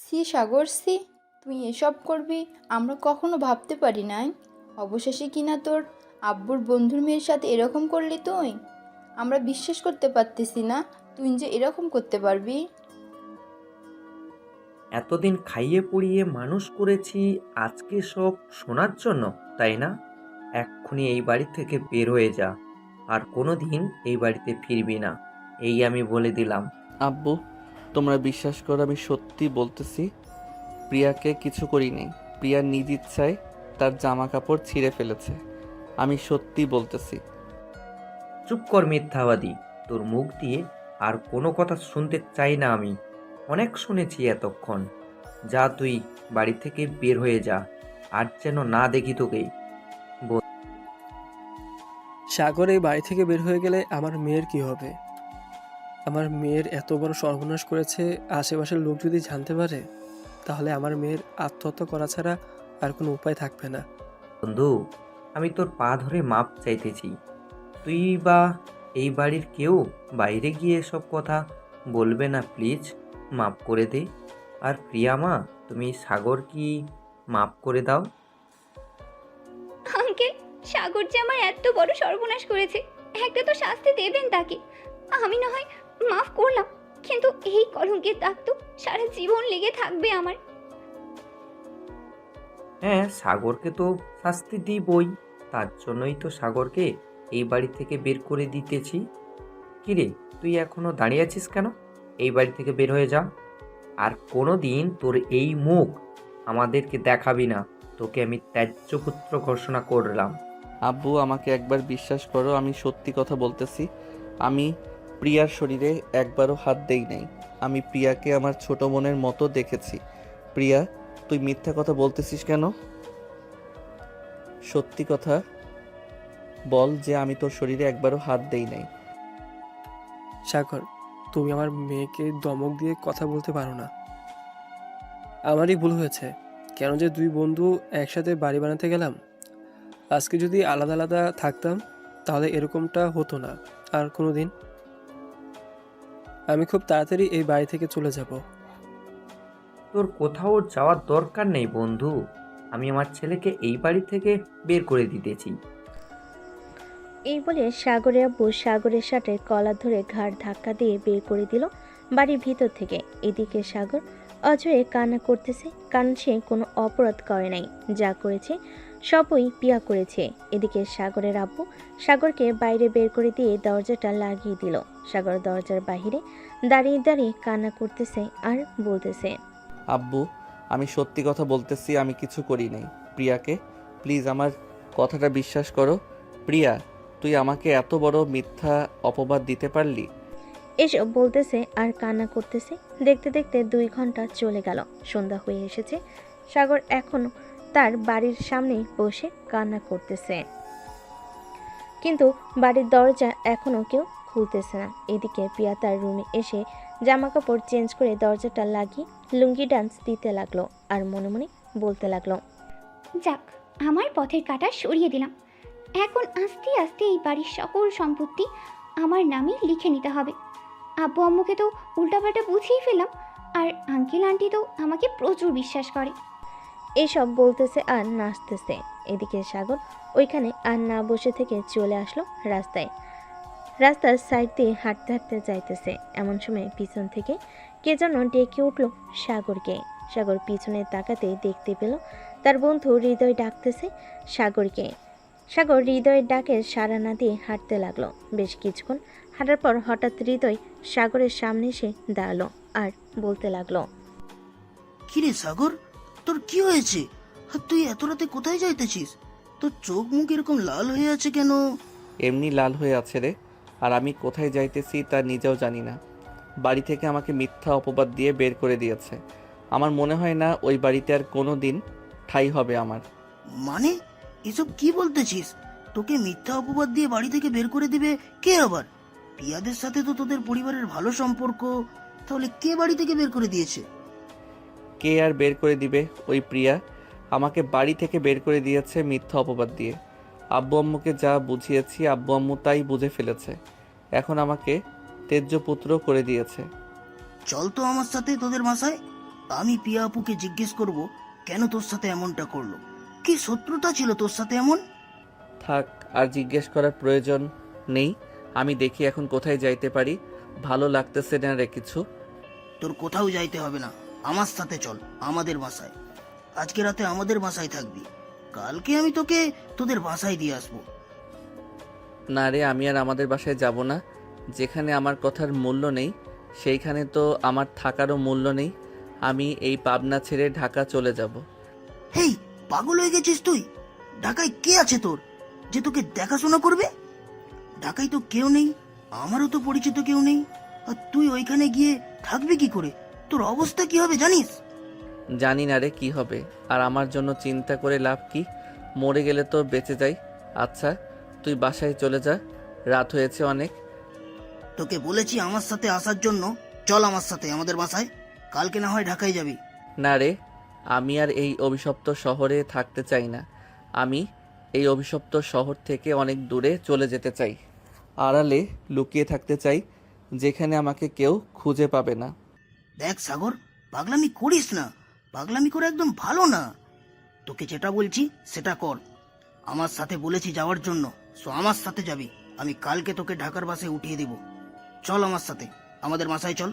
C সাগর C, তুই এসব করবি আমরা কখনো ভাবতে পারি নাই। অবশেষে কিনা তোর আব্বুর বন্ধুর মেয়ের সাথে এরকম করলি তুই। আমরা বিশ্বাস করতে পারতেছি না তুই যে এরকম করতে পারবি। এতদিন খাইয়ে পড়িয়ে মানুষ করেছি, আজকে সব শোনার জন্য, তাই না? এক্ষুনি এই বাড়ি থেকে বের হয়ে যা, আর কোনো দিন এই বাড়িতে ফিরবি না, এই আমি বলে দিলাম। আব্বু, তোমরা বিশ্বাস করো, আমি সত্যি বলতেছি, প্রিয়াকে কিছু করিনি। প্রিয়া নিজ ইচ্ছায় তার জামা কাপড় ছিঁড়ে ফেলেছে। আমি সত্যি বলতেছি। চুপ কর মিথ্যাবাদী, তোর মুখ দিয়ে আর কোনো কথা শুনতে চাই না আমি। অনেক শুনেছি এতক্ষণ। যা তুই বাড়ি থেকে বের হয়ে যা, আর যেন না দেখি তোকে। সাগর এই বাড়ি থেকে বের হয়ে গেলে আমার মেয়ের কি হবে? আমার মেয়ের এত বড় সর্বনাশ করেছে, আশেপাশের লোক যদি জানতে পারে, তাহলে আমার মেয়ের আত্মহত্যা করা ছাড়া আর কোনো উপায় থাকবে না। বন্ধু, আমি তোর পা ধরে মাপ চাইতেছি। তুই বা এই বাড়ির কেউ বাইরে গিয়ে এসব কথা বলবে না, প্লিজ মাপ করে দে। আর প্রিয়া মা, তুমি সাগর কি মাপ করে দাও। আঙ্কেল, সাগর যে আমার এত বড় সর্বনাশ করেছে, একটা তো শাস্তি দেবেন তাকে। আমি না হয় মাফ করলাম, কিন্তু এই কলঙ্কের দাগ তো সারা জীবন লেগে থাকবে আমার। হ্যাঁ, সাগরকে তো শাস্তি দিবই। তার জন্যই তো সাগরকে এই বাড়ি থেকে বের করে দিতেছি। কিরে, তুই এখনো দাঁড়িয়ে আছিস কেন? এই বাড়ি থেকে বের হয়ে যা। আর কোনো দিন তোর এই মুখ আমাদেরকে দেখাবি না। তোকে আমি ত্যায্য পুত্র ঘোষণা করলাম। আব্বু, আমাকে একবার বিশ্বাস করো, আমি সত্যি কথা বলতেছি। আমি প্রিয়ার শরীরে একবারও হাত দেই নাই। আমি প্রিয়াকে আমার ছোট বোনের মতো দেখেছি। প্রিয়া, তুই মিথ্যা কথা বলতেছিস কেন? সত্যি কথা বল যে আমি তোর শরীরে একবারও হাত দেই নাই। সাগর, তুমি আমার মেয়েকে ধমক দিয়ে কথা বলতে পারো না। আমারই ভুল হয়েছে, কেন যে দুই বন্ধু একসাথে বাড়ি বানাতে গেলাম। আজকে যদি আলাদা আলাদা থাকতাম, তাহলে এরকমটা হতো না আর কোনো দিন। আমি খুব তাড়াতাড়ি এই বাড়ি থেকে চলে যাব। তোর কোথাও যাওয়ার দরকার নেই বন্ধু। আমি আমার ছেলেকে এই বাড়ি থেকে বের করে দিতেছি। এই বলে সাগরের আব্বু সাগরের সাথে কলার ধরে ঘাড় ধাক্কা দিয়ে বের করে দিল বাড়ির ভিতর থেকে। এদিকে সাগর অজয়ে কান্না করতেছে, কারণ সে কোনো অপরাধ করে নাই। যা করেছে সবই পিয়া করেছে। এদিকে সাগরের আব্বু সাগরকে বাইরে বের করে দিয়ে দরজাটা লাগিয়ে দিল। সাগর দরজার বাহিরে দাঁড়িয়ে দাঁড়িয়ে কান্না করতেছে আর বলতেছে, আব্বু, আমি সত্যি কথা বলতেছি, আমি কিছু করি নাই। প্রিয়াকে প্লিজ আমার কথাটা বিশ্বাস করো। প্রিয়া, তুই আমাকে এত বড় মিথ্যা অপবাদ দিতে পারলি? এসব বলতেছে আর কান্না করতেছে। দেখতে দেখতে 2 ঘন্টা চলে গেল। সন্ধ্যা হয়ে এসেছে। সাগর এখনো তার বাড়ির সামনে বসে কান্না করতেছে, কিন্তু বাড়ির দরজা এখনো কেউ খুলতেছে না। এদিকে প্রিয়া তার রুমে এসে জামা কাপড় চেঞ্জ করে দরজাটা লাগিয়ে লুঙ্গি ডান্স দিতে লাগলো আর মনে মনে বলতে লাগলো, যাক, আমার পথের কাঁটা সরিয়ে দিলাম। এখন আস্তে আস্তে এই বাড়ির সকল সম্পত্তি আমার নামে লিখে নিতে হবে। আব্বু আম্মুকে তো উল্টাপাল্টা বুঝিয়ে ফেললাম, আর আঙ্কেল আন্টি তো আমাকে প্রচুর বিশ্বাস করে। এইসব বলতেছে আর নাচতেছে। এদিকে সাগর ওইখানে আর না বসে থেকে চলে আসলো রাস্তায়। রাস্তার সাইড দিয়ে হাঁটতে হাঁটতে যাইতেছে। এমন সময় পিছন থেকে কে যেন ডেকে উঠলো সাগরকে। সাগর পিছনে তাকাতে দেখতে পেল তার বন্ধু হৃদয় ডাকতেছে সাগরকে। সাগর হৃদয়ের ডাকে সাড়া না দিয়ে হাঁটতে লাগলো। বেশ কিছুক্ষণ হাঁটার পর হঠাৎ হৃদয় সাগরের সামনে এসে দাঁড়ালো আর বলতে লাগলো, কিরে সাগর, তোর কি হয়েছে? আর তুই এত রাতে কোথায় যাইতেছিস? তোর চোখ মুখ এরকম লাল হয়ে আছে কেন? এমনি লাল হয়ে আছে রে। আর আমি কোথায় যাইতেছি তা নিজেও জানি না। বাড়ি থেকে আমাকে মিথ্যা অপবাদ দিয়ে বের করে দিয়েছে। আমার মনে হয় না ওই বাড়িতে আর কোনো দিন ঠাঁই হবে আমার। মানে এসব কি বলতেছিস? তোকে মিথ্যা অপবাদ দিয়ে বাড়ি থেকে বের করে দিবে কে আবার? পিয়াদের সাথে তো তোদের পরিবারের ভালো সম্পর্ক, তাহলে কে বাড়ি থেকে বের করে দিয়েছে? কে আর বের করে দিবে? ওই প্রিয়া আমাকে বাড়ি থেকে বের করে দিয়েছে মিথ্যা অপবাদ দিয়ে। আব্বু আম্মুকে যা বুঝিয়েছি আব্বু আম্মু তাই বুঝে ফেলেছে। এখন আমাকে তেজ্য পুত্র করে দিয়েছে। চল তো আমার সাথে তোদের বাসায়, আমি পিয়া আপুকে জিজ্ঞেস করব কেন তোর সাথে এমনটা করলো, কি শত্রুতা ছিল তোর সাথে এমন। থাক, আর জিজ্ঞেস করার প্রয়োজন নেই। আমি দেখি এখন কোথায় যাইতে পারি। ভালো লাগতেছে না রে কিছু। তোর কোথাও যাইতে হবে না, আমার সাথে চল আমাদের বাসায়। আজকে রাতে আমাদের বাসায় থাকবি, কালকে আমি তোকে তোদের বাসায় দিয়ে আসবো। না রে, আমি আর আমাদের বাসায় যাব না। যেখানে আমার কথার মূল্য নেই সেইখানে তো আমার থাকারও মূল্য নেই। আমি এই পাবনা ছেড়ে ঢাকা চলে যাব। হেই, পাগল হয়ে গেছিস তুই? ঢাকায় কে আছে তোর যে তোকে দেখাশোনা করবে? ঢাকায় তো কেউ নেই, আমারও তো পরিচিত কেউ নেই। আর তুই ওইখানে গিয়ে থাকবি কি করে? তোর অবস্থা কি হবে জানিস? জানি না রে কি হবে, আর আমার জন্য চিন্তা করে লাভ কি? মরে গেলে তো বেঁচে যাই। আচ্ছা, তুই বাসায় চলে যা, রাত হয়েছে অনেক। তোকে বলেছি আমার সাথে আসার জন্য, চল আমার সাথে আমাদের বাসায়, কালকে না হয় ঢাকায় যাবি। না রে, আমি আর এই অভিশপ্ত শহরে থাকতে চাই না। আমি এই অভিশপ্ত শহর থেকে অনেক দূরে চলে যেতে চাই। আড়ালে লুকিয়ে থাকতে চাই, যেখানে আমাকে কেউ খুঁজে পাবে না। দেখ সাগর, পাগলামি করিস না, পাগলামি করে একদম ভালো না। তোকে যেটা বলছি সেটা কর। আমার সাথে বলেছি যাওয়ার জন্য, সো আমার সাথে যাবি। আমি কালকে তোকে ঢাকার বাসে উঠিয়ে দেব। চল আমার সাথে আমাদের বাসায় চল।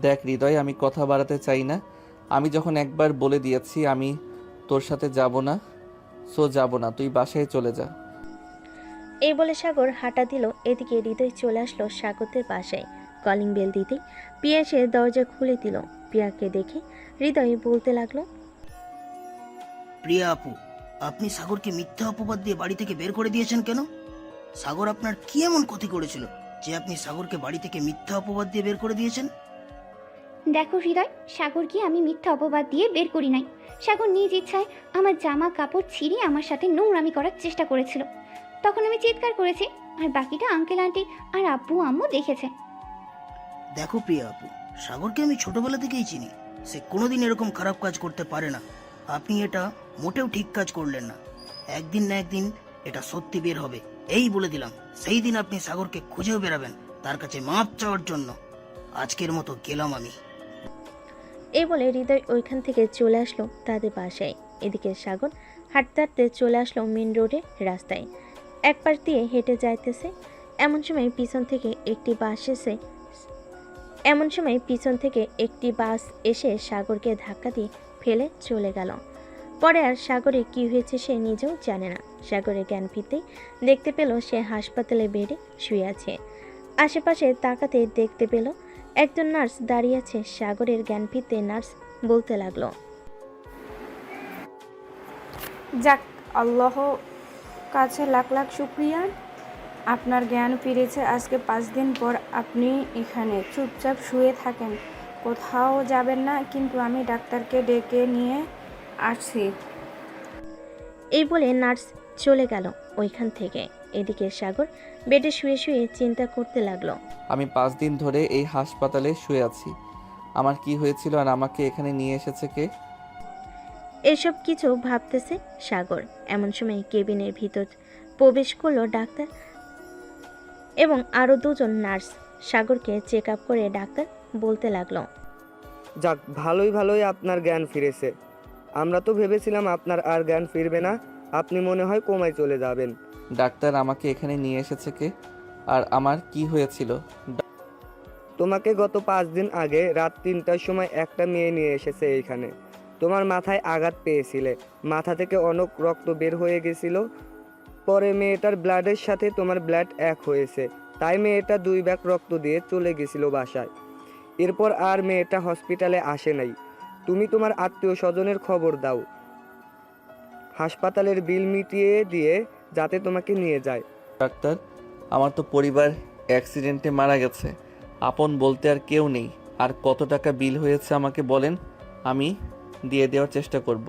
দেখ হৃদয়, আমি কথা বাড়াতে চাই না। আমি যখন একবার বলে দিয়েছি আমি তোর সাথে যাব না, সো যাব না, তুই বাসায় চলে যা। এই বলে সাগর হাঁটা দিল। এদিকে হৃদয় চলে আসলো স্বাগতের বাসায়। কলিং বেল দিতেই পিয়া এসে দরজা খুলে দিল। পিয়াকে দেখে হৃদয় বলতে লাগলো, প্রিয়া আপু, আপনি সাগরকে মিথ্যা অপবাদ দিয়ে বাড়ি থেকে বের করে দিয়েছেন কেন? সাগর আপনার কি এমন ক্ষতি করেছিল যে আপনি সাগরকে বাড়ি থেকে মিথ্যা অপবাদ দিয়ে বের করে দিয়েছেন? দেখো হৃদয়, সাগরকে আমি মিথ্যা অপবাদ দিয়ে বের করি নাই। সাগর নিজ ইচ্ছায় আমার জামা কাপড় ছিঁড়ে আমার সাথে নোংরামি করার চেষ্টা করেছিল। তখন আমি চিৎকার করেছি, আর বাকিটা আঙ্কেল আন্টি আর আব্বু আম্মু দেখেছে। দেখো প্রিয়া আপু, সাগরকে আমি ছোটবেলা থেকেই চিনি। সে কোনোদিন এরকম খারাপ কাজ করতে পারে না। আপনি এটা মোটেও ঠিক কাজ করলেন না। একদিন না একদিন এটা সত্যি বের হবে, এই বলে দিলাম। সেই দিন আপনি সাগরকে খুঁজেও বেরাবেন তার কাছে মাপ চাওয়ার জন্য। আজকের মতো গেলাম আমি। এই বলে হৃদয় ওইখান থেকে চলে আসলো তাদের বাসায়। এদিকে সাগর হাঁটতে হাঁটতে চলে আসলো মেন রোডের রাস্তায়। এক পাশ দিয়ে হেঁটে যাইতেছে। এমন সময় পিছন থেকে একটি বাস এসে সাগরকে ধাক্কা দিয়ে ফেলে চলে গেল। পরে আর সাগরে কি হয়েছে সে নিজেও জানে না। সাগরের জ্ঞান ফিরতেই দেখতে পেল সে হাসপাতালে বেডে শুয়ে আছে। আশেপাশে তাকাতে দেখতে পেল একজন নার্স দাঁড়িয়ে আছে। সাগরের জ্ঞান ফিরতে নার্স বলতে লাগলো, যাক, আল্লাহ কাছে লাখ লাখ শুক্রিয়া, আপনার জ্ঞান ফিরেছে। আজকে 5 দিন পর আপনি এখানে চুপচাপ শুয়ে থাকেন, কোথাও যাবেন না, কিন্তু আমি ডাক্তারকে ডেকে নিয়ে আসছি। এই বলে নার্স চলে গেল ওইখান থেকে। এদিকে সাগর বেডে শুয়ে শুয়ে চিন্তা করতে লাগলো, আমি 5 দিন ধরে এই হাসপাতালে শুয়ে আছি। আমার কি হয়েছিল আর আমাকে এখানে নিয়ে এসেছে কে? এসব কিছু ভাবতেছে সাগর। এমন সময় কেবিনের ভিতর প্রবেশ করলো ডাক্তার এবং আরও 2 জন নার্স। সাগরকে চেক আপ করে ডাক্তার বলতে লাগলো, যাক, ভালোই আপনার জ্ঞান ফিরেছে। আমরা তো ভেবেছিলাম আপনার আর জ্ঞান ফিরবে না, আপনি মনে হয় কোমায় চলে যাবেন। ডাক্তার, আমাকে এখানে নিয়ে এসেছে কে আর আমার কি হয়েছিল? তোমাকে গত 5 দিন আগে রাত 3টার সময় একটা মেয়ে নিয়ে এসেছে এইখানে। তোমার মাথায় আঘাত পেয়েছিলে, মাথা থেকে অনেক রক্ত বের হয়ে গেছিল। পরে মেয়েটার ব্লাডের সাথে তোমার ব্লাড এক হয়েছে, তাই মেয়েটা 2 ব্যাগ রক্ত দিয়ে চলে গেছিল বাসায়। এরপর আর মেয়েটা হসপিটালে আসে নাই। তুমি তোমার আত্মীয় স্বজনের খবর দাও, হাসপাতালের বিল মিটিয়ে দিয়ে যাতে তোমাকে নিয়ে যায়। ডাক্তার, আমার তো পরিবার অ্যাক্সিডেন্টে মারা গেছে, আপন বলতে আর কেউ নেই। আর কত টাকা বিল হয়েছে আমাকে বলেন, আমি দিয়ে দেওয়ার চেষ্টা করব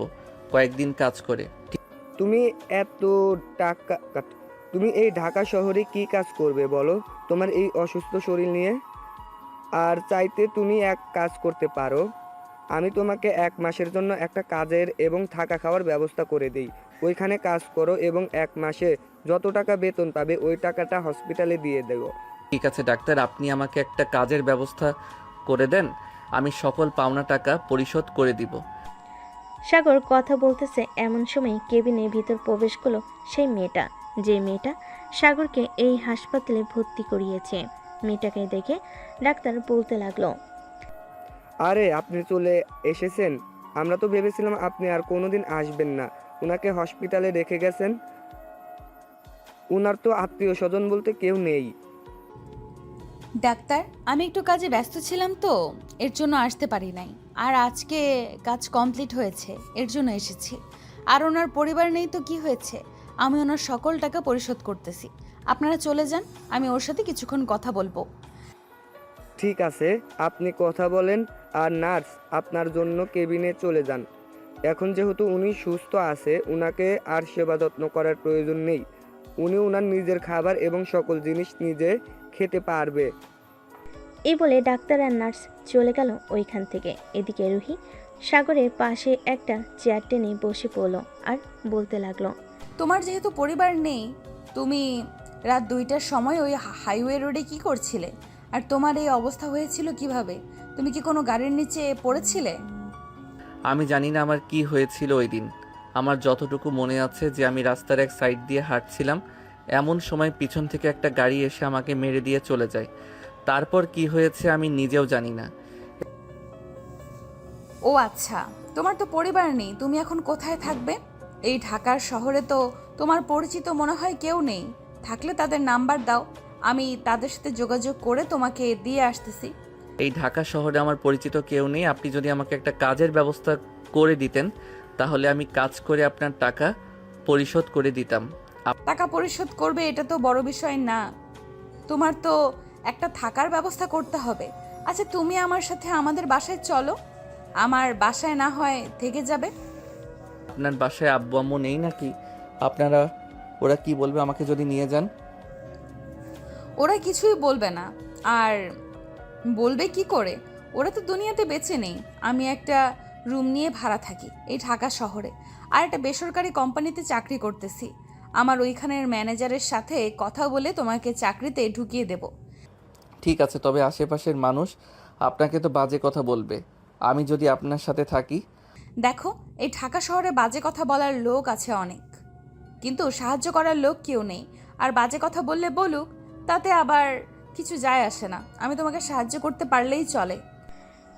কয়েকদিন কাজ করে। তুমি এত টাকা, তুমি এই ঢাকা শহরে কি কাজ করবে বলো তোমার এই অসুস্থ শরীর নিয়ে? আর চাইতে তুমি এক কাজ করতে পারো, আমি তোমাকে 1 মাসের জন্য একটা কাজের এবং থাকা খাওয়ার ব্যবস্থা করে দিই। ওইখানে কাজ করো এবং 1 মাসে যত টাকা বেতন পাবে ওই টাকাটা হসপিটালে দিয়ে দেবো। ঠিক আছে ডাক্তার, আপনি আমাকে একটা কাজের ব্যবস্থা করে দেন। আমি সকল পাওনা টাকা পরিশোধ করে দিব। সাগর কথা বলতেছে এমন সময় কেবিনের ভিতর প্রবেশ করলো সেই মেয়েটা, যে মেয়েটা সাগরকে এই হাসপাতালে ভর্তি করিয়েছে। মেয়েটাকে দেখে ডাক্তার বলতে লাগলো, আরে আপনি চলে এসেছেন। আমরা তো ভেবেছিলাম আপনি আর কোনোদিন আসবেন না। ওনাকে হসপিটালে রেখে গেছেন। ওনার তো আত্মীয় স্বজন বলতে কেউ নেই। ডাক্তার, আমি একটু কাজে ব্যস্ত ছিলাম তো এর জন্য আসতে পারি নাই। আর আজকে কাজ কমপ্লিট হয়েছে, এর জন্য এসেছি। আর ওনার পরিবার নেই তো কি হয়েছে, আমি ওনার সকল টাকা পরিশোধ করতেছি। আপনারা চলে যান, আমি ওর সাথে কিছুক্ষণ কথা বলবো। ঠিক আছে, আপনি কথা বলেন। আর নার্স, আপনার জন্য কেবিনে চলে যান। এখন যেহেতু উনি সুস্থ আছে, উনাকে আর সেবা যত্ন করার প্রয়োজন নেই। উনি ওনার নিজের খাবার এবং সকল জিনিস নিজে খেতে পারবে। এই বলে ডাক্তার আর নার্স চলে গেল ওইখান থেকে। এদিকে রুহি সাগরের পাশে একটা চেয়ার টেনে বসে পড়লো আর বলতে লাগলো, তোমার যেহেতু পরিবার নেই, তুমি রাত 2টার সময় ওই হাইওয়ে রোডে কি করছিলে? আর তোমার এই অবস্থা হয়েছিল কিভাবে? তুমি কি কোনো গাড়ির নিচে পড়েছিলে? আমি জানি না আমার কি হয়েছিল ওই দিন। আমার যতটুকু মনে আছে যে আমি রাস্তার এক সাইড দিয়ে হাঁটছিলাম, এমন সময় পিছন থেকে একটা গাড়ি এসে আমাকে মেরে দিয়ে চলে যায়। তারপর কি হয়েছে আমি নিজেও জানি না। ও আচ্ছা, তোমার তো পরিবার নেই, তুমি এখন কোথায় থাকবে? এই ঢাকার শহরে তো তোমার পরিচিত মনে হয় কেউ নেই। থাকলে তাদের নাম্বার দাও, আমি তাদের সাথে যোগাযোগ করে তোমাকে দিয়ে আসতেছি। এই ঢাকা শহরে আমার পরিচিত কেউ নেই। আপনি যদি আমাকে একটা কাজের ব্যবস্থা করে দিতেন, তাহলে আমি কাজ করে আপনার টাকা পরিশোধ করে দিতাম। টাকা পরিশোধ করবে এটা তো বড় বিষয় না, তোমার তো একটা থাকার ব্যবস্থা করতে হবে। আচ্ছা, তুমি আমার সাথে আমাদের বাসায় চলো, আমার বাসায় না হয় থেকে যাবে। আপনার বাসায় আব্বু আম্মু নেই নাকি? ওরা কি বলবে আমাকে যদি নিয়ে যান? ওরা কিছুই বলবে না। আর বলবে কি করে? ওরা তো দুনিয়াতে বেঁচে নেই। আমি একটা রুম নিয়ে ভাড়া থাকি এই ঢাকা শহরে, আর একটা বেসরকারি কোম্পানিতে চাকরি করতেছি। আমার ওইখানের ম্যানেজারের সাথে কথা বলে তোমাকে চাকরিতে ঢুকিয়ে দেব। ঠিক আছে, তবে আশেপাশের মানুষ আপনাকে তো বাজে কথা বলবে আমি যদি আপনার সাথে থাকি। দেখো, এই ঢাকা শহরে বাজে কথা বলার লোক আছে অনেক, কিন্তু সাহায্য করার লোক কেউ নেই। আর বাজে কথা বললে বলুক, তাতে আবার কিছু যায় আসে না। আমি তোমাকে সাহায্য করতে পারলেই চলে।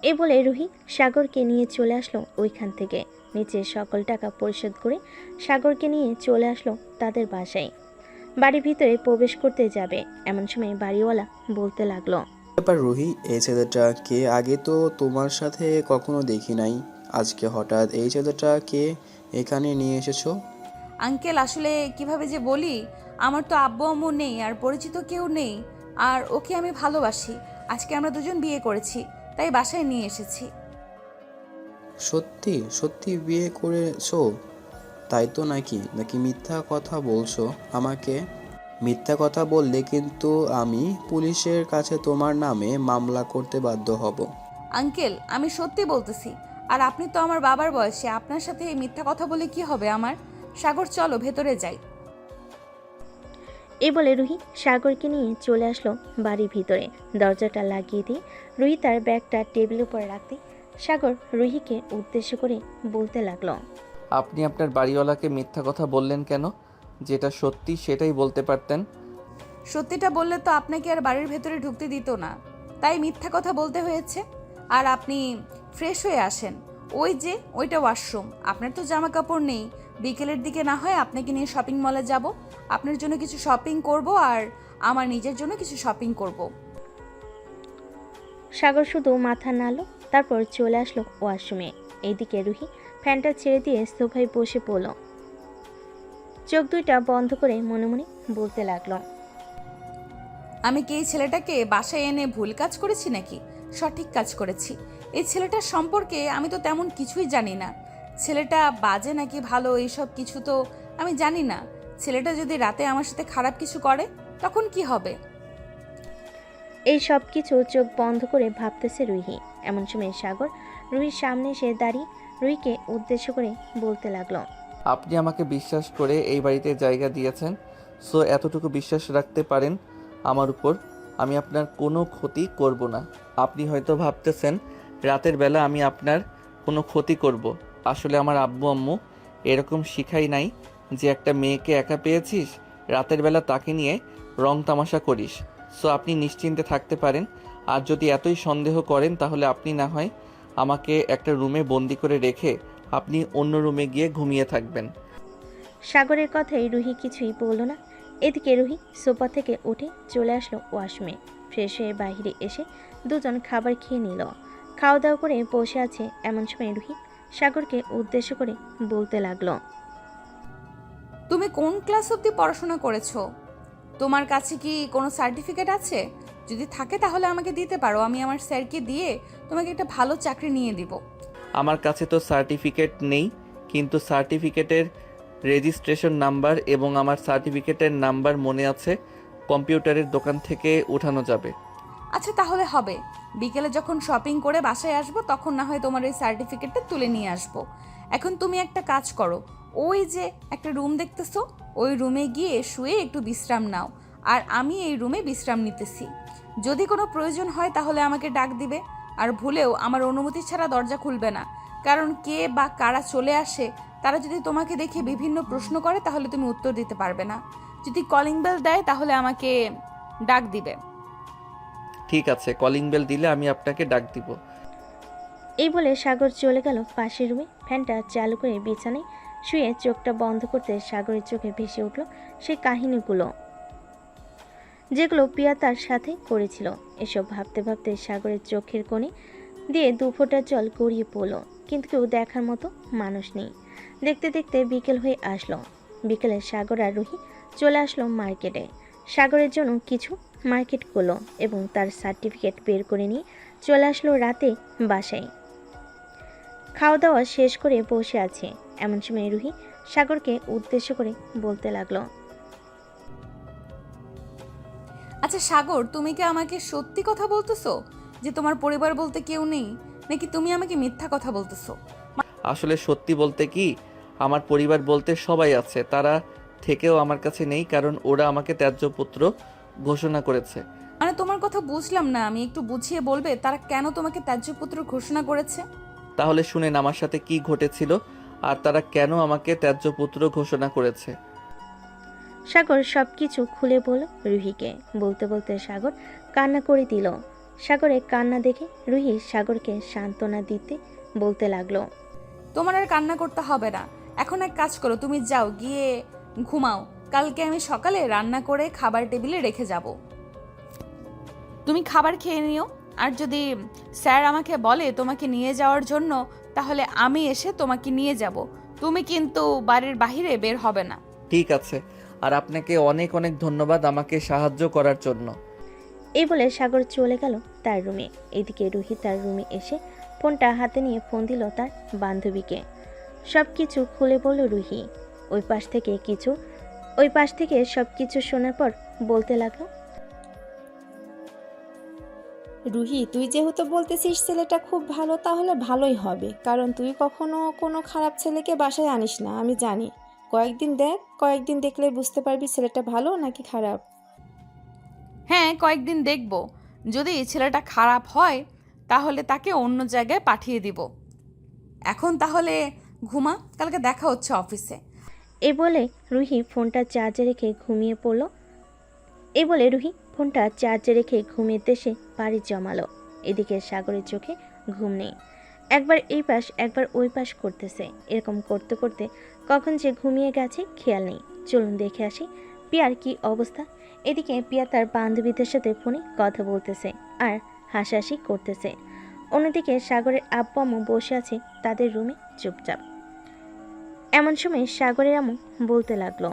এ বলে রুহি সাগরকে নিয়ে চলে আসলো ওইখান থেকে। নিচে সকল টাকা পরিশোধ করে সাগরকে নিয়ে চলে আসলো তাদের বাসায়। বাড়ির ভিতরে প্রবেশ করতে যাবে এমন সময় বাড়িওয়ালা বলতে লাগলো, ব্যাপার রুহি, এই ছেলেটা কে? আগে তো তোমার সাথে কখনো দেখি নাই, আজকে হঠাৎ এই ছেলেটা কে এখানে নিয়ে এসেছো? আঙ্কেল, আসলে কিভাবে যে বলি, আমার তো আব্বু আম্মু নেই আর পরিচিত কেউ নেই। আর ওকে আমি ভালোবাসি। আজকে আমরা দুজন বিয়ে করেছি, তাই বাসায় নিয়ে এসেছি। সত্যি সত্যি বিয়ে করেছো? তাই তো নাকি নাকি মিথ্যা কথা বলছো আমাকে? মিথ্যা কথা বললে কিন্তু আমি পুলিশের কাছে তোমার নামে মামলা করতে বাধ্য হব। আঙ্কেল, আমি সত্যি বলতেছি। আর আপনি তো আমার বাবার বয়সে, আপনার সাথে এই মিথ্যা কথা বলে কি হবে আমার? সাগর, চলো ভেতরে যাই। এ বলে রুহি সাগরকে নিয়ে চলে আসলো বাড়ির ভিতরে। দরজাটা লাগিয়ে দিয়ে রুহি তার ব্যাগটা টেবিলের উপরে রাখতে সাগর রুহিকে উদ্দেশ্য করে বলতে লাগলো, আপনি আপনার বাড়িওয়ালাকে মিথ্যা কথা বললেন কেন? যেটা সত্যি সেটাই বলতে পারতেন। সত্যিটা বললে তো আপনাকে আর বাড়ির ভেতরে ঢুকতে দিত না, তাই মিথ্যা কথা বলতে হয়েছে। আর আপনি ফ্রেশ হয়ে আসেন, ওই যে ওইটা ওয়াশরুম। আপনার তো জামা কাপড় নেই, বিকেলের দিকে না হয় আপনাকে নিয়ে শপিং মলে যাব। আপনার জন্য কিছু শপিং করব আর আমার নিজের জন্য কিছু শপিং করব। সাগর শুধু মাথা নাড়ল, তারপর চলে আসলো ওয়াশরুমে। এইদিকে রুহি ফ্যানটা ছেড়ে দিয়ে সোফায় বসে পড়ল। চোখ দুইটা বন্ধ করে মনে মনে বলতে লাগলো, আমি কি এই ছেলেটাকে বাসায় এনে ভুল কাজ করেছি নাকি সঠিক কাজ করেছি? এই ছেলেটার সম্পর্কে আমি তো তেমন কিছুই জানি না। ছেলেটা বাজে নাকি ভালো এইসব কিছু তো আমি জানি না। ছেলেটা যদি রাতে আমার সাথে খারাপ কিছু করে তখন কি হবে? এই সব কিছু চোখ বন্ধ করে ভাবতেছে রুহি। এমন সময় সাগর রুহির সামনে এসে দাঁড়িয়ে রুহিকে উদ্দেশ্য করে বলতে লাগলো, আপনি আমাকে বিশ্বাস করে এই বাড়িতে জায়গা দিয়েছেন, সো এতটুকু বিশ্বাস রাখতে পারেন আমার উপর। আমি আপনার কোনো ক্ষতি করব না। আপনি হয়তো ভাবতেছেন রাতের বেলা আমি আপনার কোনো ক্ষতি করব। আসলে আমার আব্বু আম্মু এরকম শিখাই নাই যে একটা মেয়েকে একা পেয়েছিস, রাতের বেলা তাকে নিয়ে রং তামাশা করিস। সো আপনি নিশ্চিন্তে থাকতে পারেন। আর যদি এতই সন্দেহ করেন তাহলে আপনি না হয় আমাকে একটা রুমে বন্দি করে রেখে আপনি অন্য রুমে গিয়ে ঘুমিয়ে থাকবেন। সাগরের কথায় রুহি কিছুই বলল না। এদিকে রুহি সোফা থেকে উঠে চলে আসলো ওয়াশরুমে। ফ্রেশ হয়ে বাইরে এসে দুজন খাবার খেয়ে নিল। খাওয়া দাওয়া করে বসে আছে এমন সময় রুহি সাগরকে উদ্দেশ্য করে বলতে লাগলো, তুমি কোন ক্লাস অবধি পড়াশোনা করেছো? তোমার কাছে কি কোনো সার্টিফিকেট আছে? যদি থাকে তাহলে আমাকে দিতে পারো, আমি আমার স্যারকে দিয়ে তোমাকে একটা ভালো চাকরি নিয়ে দিব। আমার কাছে তো সার্টিফিকেট নেই, কিন্তু সার্টিফিকেটের রেজিস্ট্রেশন নাম্বার এবং আমার সার্টিফিকেটের নাম্বার মনে আছে, কম্পিউটারের দোকান থেকে উঠানো যাবে। আচ্ছা তাহলে হবে, বিকেলে যখন শপিং করে বাসায় আসবো তখন না হয় তোমার এই সার্টিফিকেটটা তুলে নিয়ে আসবো। এখন তুমি একটা কাজ করো, ওই যে একটা রুম দেখতেছো, ওই রুমে গিয়ে শুয়ে একটু বিশ্রাম নাও, আর আমি এই রুমে বিশ্রাম নিতেছি। যদি কোনো প্রয়োজন হয় তাহলে আমাকে ডাক দিবে, আর ভুলেও আমার অনুমতি ছাড়া দরজা খুলবে না, কারণ কে বা কারা চলে আসে তারা যদি তোমাকে দেখে বিভিন্ন প্রশ্ন করে তাহলে তুমি উত্তর দিতে পারবে না। যদি কলিং বেল দেয় তাহলে আমাকে ডাক দিবে। ঠিক আছে, কলিং বেল দিলে আমি আপনাকে ডাক দিব। এই বলে সাগর চলে গেল পাশের রুমে। ফ্যানটা চালু করে বিছানায় শুয়ে চোখটা বন্ধ করতে সাগরের চোখে ভেসে উঠল সেই কাহিনীগুলো যেগুলো প্রিয়া তার সাথে করেছিল। এসব ভাবতে ভাবতে সাগরের চোখের কোণে দিয়ে দুফোঁটা জল গড়িয়ে পড়ল, কিন্তু কেউ দেখার মতো মানুষ নেই। দেখতে দেখতে বিকেল হয়ে আসলো। বিকেলে সাগর আর রুহি চলে আসলো মার্কেটে। সাগরের জন্য কিছু মার্কেট করলো এবং তার সার্টিফিকেট বের করে নিয়ে চলে আসলো রাতে বাসায়। খাওয়া দাওয়া শেষ করে বসে আছে এমন সময় রুহি সাগরকে উদ্দেশ্য করে বলতে লাগলো, আচ্ছা সাগর, তুমি কি আমাকে সত্যি কথা বলতেছো যে তোমার পরিবার বলতে কেউ নেই, নাকি তুমি আমাকে মিথ্যা কথা বলতেছো? আসলে সত্যি বলতে কি, আমার পরিবার বলতে সবাই আছে, তারা থেকেও আমার কাছে নেই, কারণ ওরা আমাকে ত্যায্য পুত্র ঘোষণা করেছে। মানে তোমার কথা বুঝলাম না, আমি একটু বুঝিয়ে বলবে তারা কেন তোমাকে ত্যায্যপুত্র ঘোষণা করেছে? তাহলে শুনেন আমার সাথে কি ঘটেছিল আর তারা কেন আমাকে ত্যায্য পুত্র ঘোষণা করেছে। সাগর সবকিছু খুলে বলল রুহিকে। বলতে বলতে সাগর কান্না করে দিল। সাগরের কান্না দেখে রুহি সাগরকে সান্ত্বনা দিতে বলতে লাগলো, তোমার আর কান্না করতে হবে না, এখন এক কাজ করো, তুমি যাও গিয়ে ঘুমাও, কালকে আমি সকালে রান্না করে খাবার টেবিলে রেখে যাব, তুমি খাবার খেয়ে নিও। আর যদি স্যার আমাকে বলে তোমাকে নিয়ে যাওয়ার জন্য তাহলে আমি এসে তোমাকে নিয়ে যাব, তুমি কিন্তু বাড়ির বাইরে বের হবে না। ঠিক আছে, আর আপনাকে অনেক অনেক ধন্যবাদ আমাকে সাহায্য করার জন্য। এই বলে সাগর চলে গেল তার রুমে। এদিকে রুহি তার রুমে এসে ফোনটা হাতে নিয়ে ফোন দিল তার বান্ধবীকে। সব কিছু খুলে বলল রুহি। ওই পাশ থেকে সব কিছু শোনার পর বলতে লাগলো, রুহি, তুই যেহেতু বলতেছিস ছেলেটা খুব ভালো, তাহলে ভালোই হবে, কারণ তুই কখনো কোনো খারাপ ছেলেকে বাসায় আনিস না, আমি জানি। কয়েকদিন দেখলে বুঝতে পারবি ছেলেটা ভালো নাকি খারাপ। হ্যাঁ, কয়েকদিন দেখব, যদি ছেলেটা খারাপ হয় তাহলে তাকে অন্য জায়গায় পাঠিয়ে দিব। এখন তাহলে ঘুমা, কালকে দেখা হচ্ছে অফিসে। এ বলে রুহি ফোনটা চার্জে রেখে ঘুমিয়ে দেশে পাড়ি জমালো। এদিকে সাগরের চোখে ঘুম নেই, একবার এই পাশ একবার ওই পাশ করতেছে। এরকম করতে করতে কখন যে ঘুমিয়ে গেছে খেয়াল নেই। চলুন দেখে আসি পিয়ার কি অবস্থা। এদিকে পিয়া তার বান্ধবীদের সাথে ফোনে কথা বলতেছে আর হাসাহাসি করতেছে। অন্যদিকে সাগরের আব্বু আম্মু বসে আছে তাদের রুমে চুপচাপ। এমন সময় সাগরের আম্মু বলতে লাগলো,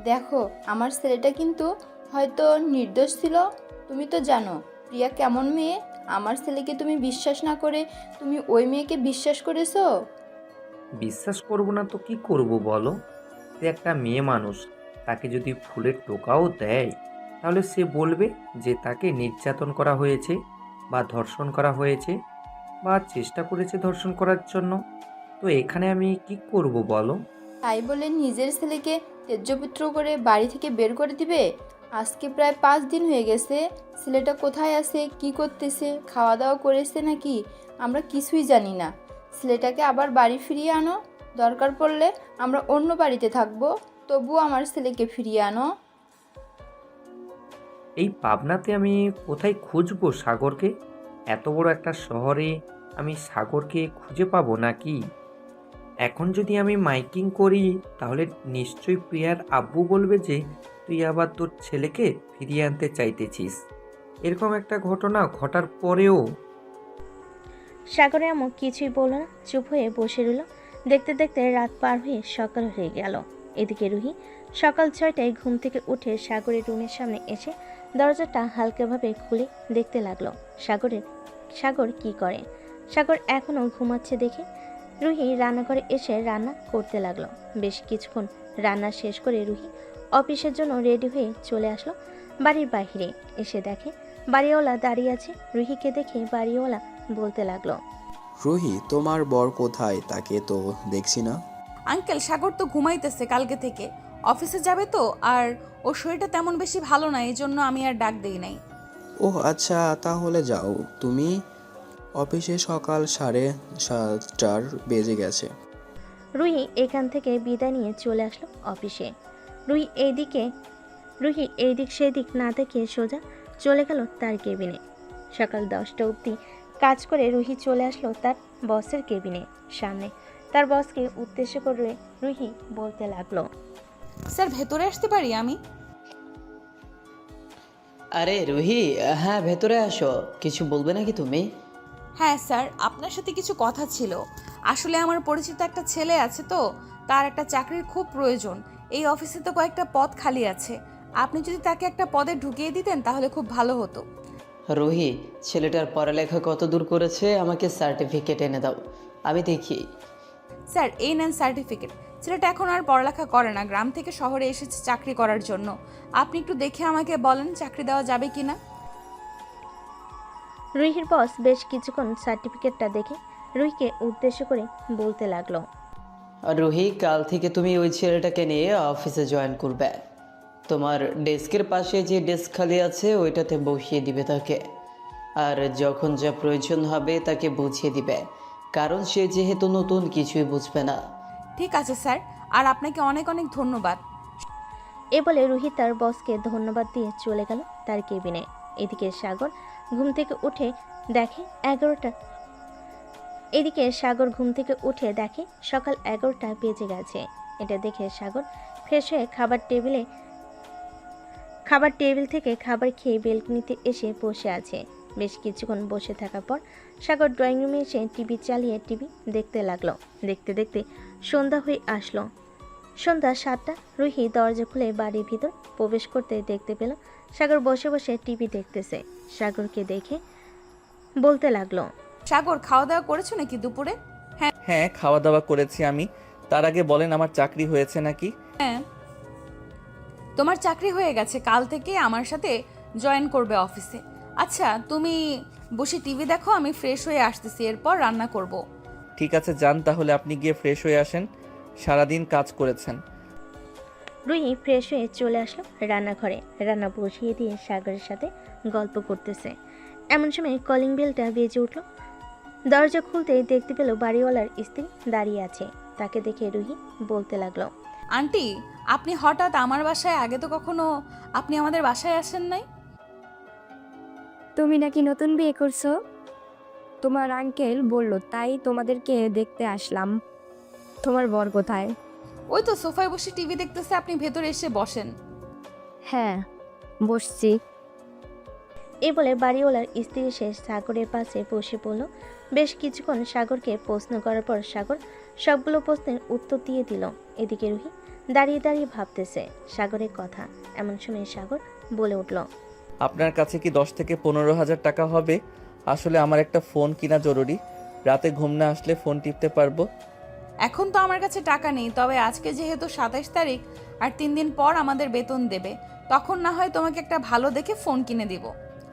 দেখো, আমার ছেলেটা কিন্তু হয়তো নির্দোষ ছিল। তুমি তো জানো প্রিয়া কেমন মেয়ে। আমার ছেলেকে তুমি বিশ্বাস না করে তুমি ওই মেয়েকে বিশ্বাস করেছো। বিশ্বাস করব না তো কি করব বলো? সে একটা মেয়ে মানুষ, তাকে যদি ফুলের টোকাও দেয় তাহলে সে বলবে যে তাকে নির্যাতন করা হয়েছে বা ধর্ষণ করা হয়েছে বা চেষ্টা করেছে ধর্ষণ করার জন্য। তো এখানে আমি কি করব বলো? তাই বলে নিজের ছেলেকে ত্যায্যপুত্র করে বাড়ি থেকে বের করে দিবে? আজকে প্রায় 5 দিন হয়ে গেছে। ছেলেটা কোথায় আছে, কি করতেছে, খাওয়া দাওয়া করেছে নাকি আমরা কিছুই জানি না। ছেলেটাকে আবার বাড়ি ফিরিয়ে আনো, দরকার পড়লে আমরা অন্য বাড়িতে থাকবো, তবুও আমার ছেলেকে ফিরিয়ে আনো। এই পাবনাতে আমি কোথায় খুঁজবো সাগরকে? এত বড় একটা শহরে আমি সাগরকে খুঁজে পাবো নাকি? এখন যদি আমি মাইকিং করি তাহলে নিশ্চয়ই প্রিয়ার আব্বু বলবে যে তুই আবার তোর ছেলেকে ফিরিয়ে আনতে চাইতেছিস। এরকম একটা ঘটনা ঘটার পরেও সাগরের আম্মু কিছুই বলল না, চুপ হয়ে বসে রইল। দেখতে দেখতে রাত পার হয়ে সকাল হয়ে গেল। এদিকে রুহি সকাল 6টায় ঘুম থেকে উঠে সাগরের রুমের সামনে এসে দরজাটা হালকাভাবে খুলে দেখতে লাগলো সাগর কি করে। সাগর এখনো ঘুমাচ্ছে দেখে রুহি রান্নাঘরে এসে রান্না করতে লাগলো। বেশ কিছুক্ষণ রান্না শেষ করে রুহি অফিসের জন্য রেডি হয়ে চলে আসলো বাড়ির বাইরে। এসে দেখে বাড়িওয়ালা দাঁড়িয়ে আছে। রুহিকে দেখে বাড়িওয়ালা বলতে লাগলো, রুহি, তোমার বর কোথায়? তাকে তো দেখছি না। আঙ্কেল, সাগর তো ঘুমাইতেছে কালকে থেকে, অফিসে যাবে তো, আর ওর শরীরটা তেমন বেশি ভালো না, এই জন্য আমি আর ডাক দেই নাই। ও আচ্ছা, তাহলে যাও তুমি। অফিসে সকাল 7:30 বেজে গেছে। রুহি এখান থেকে বিদায় নিয়ে চলে আসলো অফিসে। রুহি এইদিক সেদিক না দেখে সোজা চলে গেল তার কেবিনে। সকাল 10টা অবধি কাজ করে রুহি চলে আসলো তার বসের কেবিনে সামনে। তার বসকে উদ্দেশ্য করে রুহি বলতে লাগলো, স্যার, ভেতরে আসতে পারি আমি? আরে রুহি, হ্যাঁ ভেতরে আসো। কিছু বলবে নাকি তুমি? হ্যাঁ স্যার, আপনার সাথে কিছু কথা ছিল। আসলে আমার পরিচিত একটা ছেলে আছে তো, তার একটা চাকরির খুব প্রয়োজন। এই অফিসে তো কয়েকটা পদ খালি আছে, আপনি যদি তাকে একটা পদে ঢুকিয়ে দিতেন তাহলে খুব ভালো হতো। রুহি, ছেলেটার পড়ালেখা কত দূর করেছে আমাকে সার্টিফিকেট এনে দাও, আমি দেখি। স্যার, এই নেন সার্টিফিকেট। ছেলেটা এখন আর পড়ালেখা করে না, গ্রাম থেকে শহরে এসেছে চাকরি করার জন্য। আপনি একটু দেখে আমাকে বলেন চাকরি দেওয়া যাবে কি না। রুহির বস বেশ কিছুক্ষণ সার্টিফিকেটটা দেখে রুহিকে উদ্দেশ্য করে বলতে লাগলো, রুহি, কাল থেকে তুমি ওই ছেলেটাকে নিয়ে অফিসে জয়েন করবে। তোমার ডেস্কের পাশে যে ডেস্ক খালি আছে ওইটাতে বসিয়ে দিবে তাকে, আর যখন যা প্রয়োজন হবে তাকে বুঝিয়ে দিবে, কারণ সে যেহেতু নতুন কিছুই বুঝবে না। ঠিক আছে স্যার, আর আপনাকে অনেক অনেক ধন্যবাদ। এ বলে রুহি তার বসকে ধন্যবাদ দিয়ে চলে গেল তার কেবিনে। এদিকে সাগর ঘুম থেকে উঠে দেখে সকাল 11টা বেজে গেছে। এটা দেখে সাগর ফ্রেশ হয়ে খাবার টেবিল থেকে খাবার খেয়ে বেলকনিতে এসে বসে আছে। বেশ কিছুক্ষণ বসে থাকার পর সাগর ড্রয়িং রুমে এসে টিভি চালিয়ে টিভি দেখতে লাগলো। দেখতে দেখতে সন্ধ্যা হয়ে আসলো। সন্ধ্যা 7টা। রুহি দরজা খুলে বাড়ির ভিতর প্রবেশ করতে দেখতে পেল সাগর বসে বসে টিভি দেখতেছে। সাগরকে দেখে বলতে লাগলো, সাগর, খাওয়া দাওয়া করেছো নাকি দুপুরে? হ্যাঁ, খাওয়া দাওয়া করেছি আমি। তার আগে বলেন, আমার চাকরি হয়েছে নাকি? হ্যাঁ, তোমার চাকরি হয়ে গেছে, কাল থেকে আমার সাথে জয়েন করবে অফিসে। আচ্ছা, তুমি বসে টিভি দেখো, আমি ফ্রেশ হয়ে আসতেছি, এরপর রান্না করব। ঠিক আছে, যান তাহলে, আপনি গিয়ে ফ্রেশ হয়ে আসেন, সারাদিন কাজ করেছেন। রুহি ফ্রেশ হয়ে চলে আসলো রান্নাঘরে। রান্না বসিয়ে দিয়ে সাগরের সাথে গল্প করতেছে। এমন সময় কলিং বেলটা বেজে উঠল। দরজা খুলতেই দেখতে পেল বাড়িওয়ালার স্ত্রী দাঁড়িয়ে আছে। তাকে দেখে রুহি বলতে লাগলো, আন্টি, আপনি হঠাৎ আমার বাসায়, আগে তো কখনো আপনি আমাদের বাসায় আসেন নাই। তুমি নাকি নতুন বিয়ে করছো? তোমার আঙ্কেল বলল, তাই তোমাদেরকে দেখতে আসলাম। তোমার বর কোথায়? ওই তো সোফায় বসে টিভি দেখতেছে, আপনি ভেতরে এসে বসেন। হ্যাঁ, বসছি। এই বলে বাড়িওয়ালার স্ত্রী এসে সাগরের পাশে বসে পড়ল। বেশ কিছুক্ষণ সাগরকে প্রশ্ন করার পর সাগর সবগুলো প্রশ্নের উত্তর দিয়ে দিল। এদিকে রুহি দাঁড়িয়ে দাঁড়িয়ে ভাবতেছে সাগরের কথা। এমন সময় সাগর বলে উঠল, আপনার কাছে কি 10 থেকে 15,000 টাকা হবে? আসলে আমার একটা ফোন কিনা জরুরি, রাতে ঘুম না আসলে ফোন টিপতে পারবো। এখন তো আমার কাছে টাকা নেই, তবে আজকে যেহেতু 27 তারিখ আর 3 দিন পর আমাদের বেতন দেবে, তখন না হয় তোমাকে একটা ভালো দেখে ফোন কিনে দিব।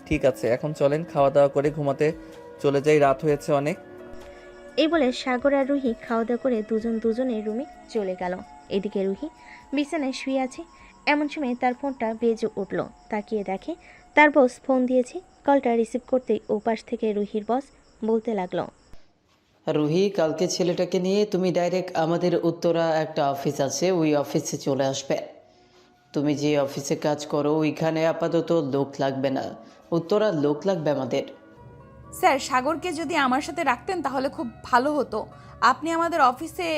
ঠিক আছে, এখন চলেন খাওয়া দাওয়া করে ঘুমাতে চলে যাই, রাত হয়েছে অনেক। এই বলে সাগর আর রুহি খাওয়া দাওয়া করে দুজনের রুমে চলে গেল। এদিকে রুহি বিছানায় শুয়ে আছে। এমন সময় তার ফোনটা বেজে উঠল। তাকিয়ে দেখে তার বস ফোন দিয়েছে। কলটা রিসিভ করতেই ওপাশ থেকে রুহির বস বলতে লাগলো, রুহি, কালকে ছেলেটাকে নিয়ে তুমি ডাইরেক্ট আমাদের উত্তরা একটা অফিস আছে, ওই অফিসে চলে আসবে। তুমি যে অফিসে কাজ করো ওইখানে আপাতত লোক লাগবে না, উত্তরা লোক লাগবে আমাদের। স্যার, সাগরকে যদি আমার সাথে রাখতেন তাহলে খুব ভালো হতো। আপনি আমাদের অফিসে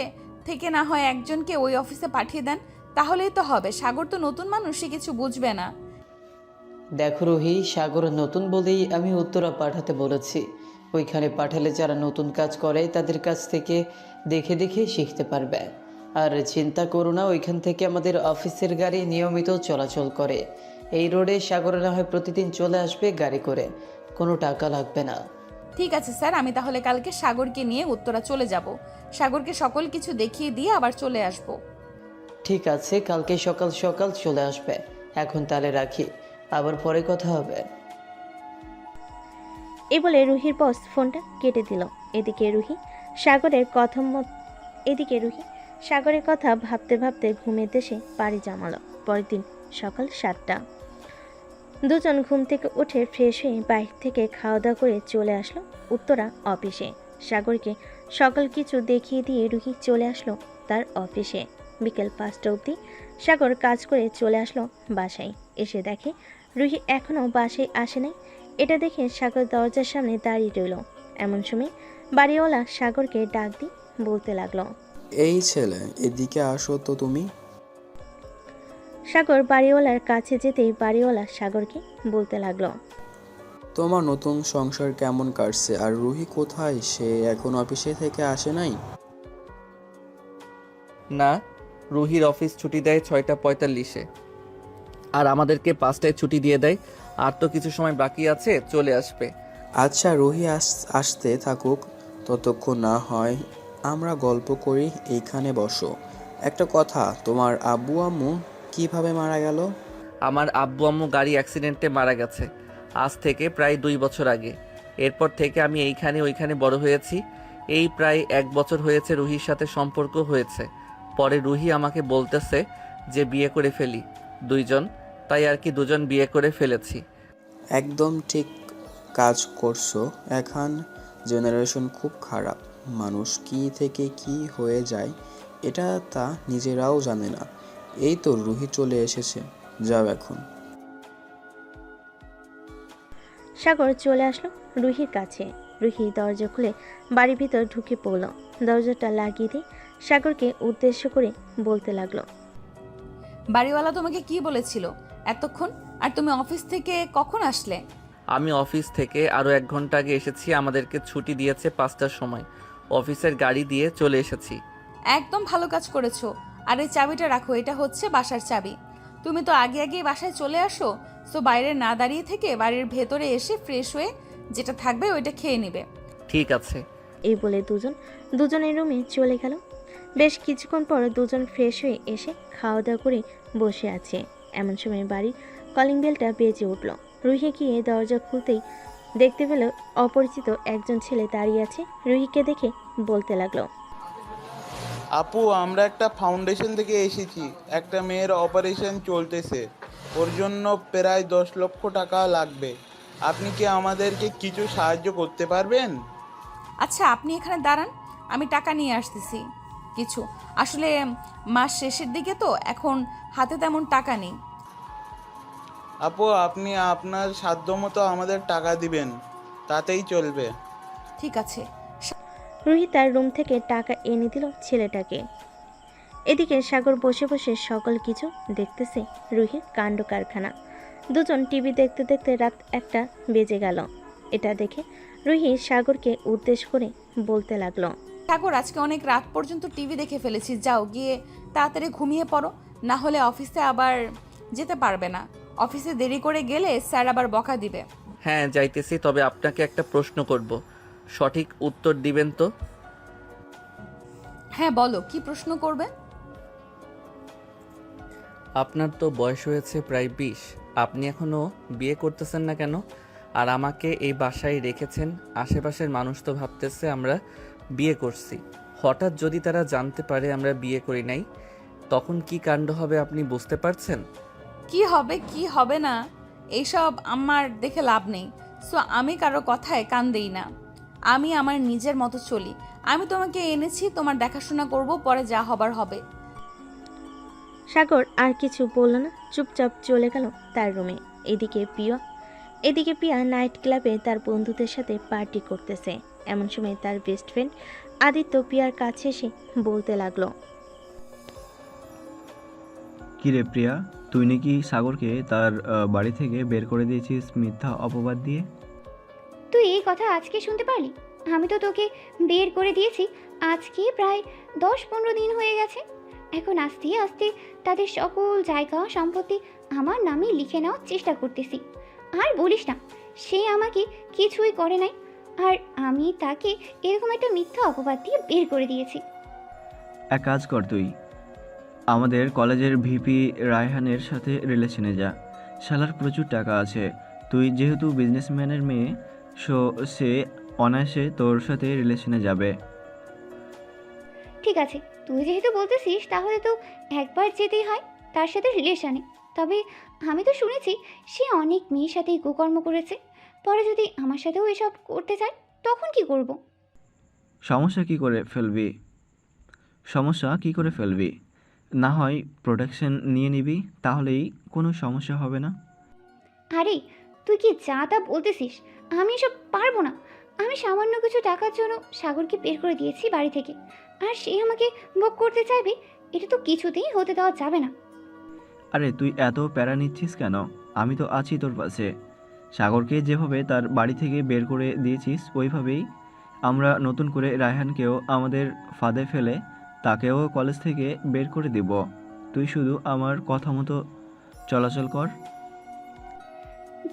থেকে না হয় একজনকে ওই অফিসে পাঠিয়ে দেন, তাহলেই তো হবে। সাগর তো নতুন মানুষ, সে কিছু বুঝবে না। দেখো রুহি, সাগর নতুন বলেই আমি উত্তরা পাঠাতে বলেছি। ওইখানে পাঠালে যারা নতুন কাজ করে তাদের কাছ থেকে দেখে দেখে শিখতে পারবে। আর চিন্তা করো না, ওইখান থেকে আমাদের অফিসের গাড়ি নিয়মিত চলাচল করে। এই রোডে সাগরে না হয় প্রতিদিন চলে আসবে গাড়ি করে, কোনো টাকা লাগবে না। ঠিক আছে স্যার, আমি তাহলে কালকে সাগরকে নিয়ে উত্তরা চলে যাব। সাগরকে সকল কিছু দেখিয়ে দিয়ে আবার চলে আসব। ঠিক আছে, কালকে সকাল সকাল চলে আসবে। এখন তাহলে রাখি, আবার পরে কথা হবে। এই বলে রুহির বস ফোনটা কেটে দিল। এদিকে রুহি সাগরের কথা ভাবতে ভাবতে ঘুমের দেশে পাড়ি জমালো। পরের দিন সকাল 7টা। দুজন ঘুম থেকে উঠে ফ্রেশ হয়ে বাইরে থেকে খাওয়া দাওয়া করে চলে আসলো উত্তরা অফিসে। সাগরকে সকল কিছু দেখিয়ে দিয়ে রুহি চলে আসলো তার অফিসে। বিকেল 5টা অবধি সাগর কাজ করে চলে আসলো বাসায়। এসে দেখে রুহি এখনও বাসায় আসে নাই। এটা দেখে সাগর দরজার সামনে দাঁড়িয়ে রইল। এমন সময় বাড়িওয়ালা সাগরকে ডাক দিয়ে বলতে লাগলো, এই ছেলে, এদিকে আসো তো তুমি। সাগর বাড়িওয়ালার কাছে যেতেই বাড়িওয়ালা সাগরকে বলতে লাগলো, তোমার নতুন সংসার কেমন কাটছে? আর রুহি কোথায়? সে এখন অফিসে থেকে আসে নাই? না, রুহির অফিস ছুটি দেয় 6:45-এ, আর আমাদেরকে 5টায় ছুটি দিয়ে দেয়। আর তো কিছু সময় বাকি আছে, চলে আসবে। আচ্ছা, রুহি আসতে থাকুক, ততক্ষণ না হয় আমরা গল্প করি। এইখানে বসো। একটা কথা, তোমার আব্বু আম্মু কিভাবে মারা গেল? আমার আব্বু আম্মু গাড়ি অ্যাক্সিডেন্টে মারা গেছে আজ থেকে প্রায় 2 বছর আগে। এরপর থেকে আমি এইখানে ওইখানে বড় হয়েছি। এই প্রায় 1 বছর হয়েছে রুহির সাথে সম্পর্ক হয়েছে। পরে রুহি আমাকে বলতেছে যে বিয়ে করে ফেলি দুইজন, তাই আর কি দুজন বিয়ে করে ফেলেছি। একদম ঠিক কাজ করছো। এখন জেনারেশন খুব খারাপ, মানুষ কি থেকে কি হয়ে যায় এটা তা নিজেরাও জানে না। এই তো রুহি চলে এসেছে, যাও এখন। সাগর চলে আসলো রুহির কাছে। রুহি দরজা খুলে বাড়ির ভিতর ঢুকে পড়ল। দরজাটা লাগিয়ে দিয়ে সাগরকে উদ্দেশ্য করে বলতে লাগলো, বাড়িওয়ালা তোমাকে কি বলেছিল এতক্ষণ? আর তুমি অফিস থেকে কখন আসলে? আমি অফিস থেকে আরও 1 ঘন্টা আগে এসেছি। আমাদেরকে ছুটি দিয়েছে 5টার সময়। অফিসের গাড়ি দিয়ে চলে এসেছি। একদম ভালো কাজ করেছো। আর এই চাবিটা রাখো, এটা হচ্ছে বাসার চাবি। তুমি তো আগে আগেই বাসায় চলে আসো, সো বাইরে না দাঁড়িয়ে থেকে বাড়ির ভেতরে এসে ফ্রেশ হয়ে যেটা থাকবে ওইটা খেয়ে নেবে। ঠিক আছে। এই বলে দুজনের রুমে চলে গেল। বেশ কিছুক্ষণ পর দুজন ফ্রেশ হয়ে এসে খাওয়া দাওয়া করে বসে আছে। এমন সময় বাড়ির কলিং বেলটা বেজে উঠল। রুহি গিয়ে দরজা খুলতেই দেখতে পেল অপরিচিত একজন ছেলে দাঁড়িয়ে আছে। রুহিকে দেখে বলতে লাগলো, আপু, আমরা একটা ফাউন্ডেশন থেকে এসেছি। একটা মেয়ের অপারেশন চলতেছে, ওর জন্য প্রায় 10 লক্ষ টাকা লাগবে। আপনি কি আমাদেরকে কিছু সাহায্য করতে পারবেন? আচ্ছা, আপনি এখানে দাঁড়ান, আমি টাকা নিয়ে আসতেছি কিছু। আসলে মাস শেষের দিকে তো, এখন হাতে তেমন টাকা নেই। আপু, আপনি আপনার সাধ্যমতো আমাদের টাকা দিবেন, তাতেই চলবে। ঠিক আছে। রুহি তার রুম থেকে টাকা এনে দিল ছেলেটাকে। এদিকে সাগর বসে বসে সকল কিছু দেখতেছে রুহির কাণ্ড কারখানা। দুজন টিভি দেখতে দেখতে রাত 1টা বেজে গেল। এটা দেখে রুহি সাগরকে উদ্দেশ্য করে বলতে লাগলো, সাগর, আজকে অনেক রাত পর্যন্ত টিভি দেখে ফেলেছি, যাও গিয়ে তাড়াতাড়ি ঘুমিয়ে পড়ো, না হলে অফিসে আবার যেতে পারবে না। অফিসে দেরি করে গেলে স্যার আবার বকা দিবে। হ্যাঁ, যাইতেছি। তবে আপনাকে একটা প্রশ্ন করব, সঠিক উত্তর দিবেন তো? হ্যাঁ বলো, কি প্রশ্ন করবে? আপনার তো বয়স হয়েছে প্রায় 20, আপনি এখনো বিয়ে করতেছেন না কেন? আর আমাকে এই বাসায় রেখেছেন, আশেপাশের মানুষ তো ভাবতেছে আমরা বিয়ে করছি। হঠাৎ যদি তারা জানতে পারে আমরা বিয়ে করি নাই, তখন কি কাণ্ড হবে আপনি বুঝতে পারছেন? কি হবে কি হবে না এইসব আমার দেখে লাভ নেই। সো আমি কারো কথায় কান দেই না। আমি আমার নিজের মতো চলি। আমি তোমাকে এনেছি, তোমার দেখাশোনা করব, পরে যা হবার হবে। সাগর আর কিছু বলল না, চুপচাপ চলে গেল তার রুমে। এদিকে পিয়া নাইট ক্লাবে তার বন্ধুদের সাথে পার্টি করতেছে। এমন সময় তার বেস্ট ফ্রেন্ড আদিত্য পিয়ার কাছে এসে বলতে লাগলো, কিরে প্রিয়া, তুই নাকি সাগরকে তার বাড়ি থেকে বের করে দিয়েছিস মিথ্যা অপবাদ দিয়ে? তুই এই কথা আজকে শুনতে পারলি? আমি তো তোকে বের করে দিয়েছি আজকে প্রায় 10-15 দিন হয়ে গেছে। এখন আস্তে আস্তে তাদের সকল জায়গা সম্পত্তি আমার নামে লিখে নেওয়ার চেষ্টা করতেছি। আর বলিস না, সে আমাকে কিছুই করে নাই, আর আমি তাকে এরকম একটা মিথ্যা অপবাদ দিয়ে বের করে দিয়েছি। এক কাজ কর, তুই আমাদের কলেজের ভিপি রায়হানের সাথে রিলেশনে যা। শালার প্রচুর টাকা আছে। তুই যেহেতু বিজনেসম্যানের মেয়ে, সে অনায়াসে তোর সাথে রিলেশনে যাবে। ঠিক আছে, তুই যেহেতু বলতেছিস তাহলে তো একবার যেতেই হয় তার সাথে রিলেশনে। তবে আমি তো শুনেছি সে অনেক মেয়ের সাথেই কুকর্ম করেছে। পরে যদি আমার সাথেও এসব করতে চায় তখন কি করব? সমস্যা কি করে ফেলবি? না হয় প্রোটেকশন নিয়ে নিবি, তাহলেই কোনো সমস্যা হবে না। আরে তুই কি যা তা বলতেছিস? আমি এসব পারবো না। আমি সামান্য কিছু টাকার জন্য সাগরকে বের করে দিয়েছি বাড়ি থেকে, আর সে আমাকে ভোগ করতে চাইবে, এটা তো কিছুতেই হতে দেওয়া যাবে না। আরে তুই এত প্যারা নিচ্ছিস কেন? আমি তো আছি তোর পাশে। সাগরকে যেভাবে তার বাড়ি থেকে বের করে দিয়েছিস ওইভাবেই আমরা নতুন করে রায়হানকেও আমাদের ফাঁদে ফেলে তাকেও কলেজ থেকে বের করে দেব। তুই শুধু আমার কথা মতো চলাচল কর।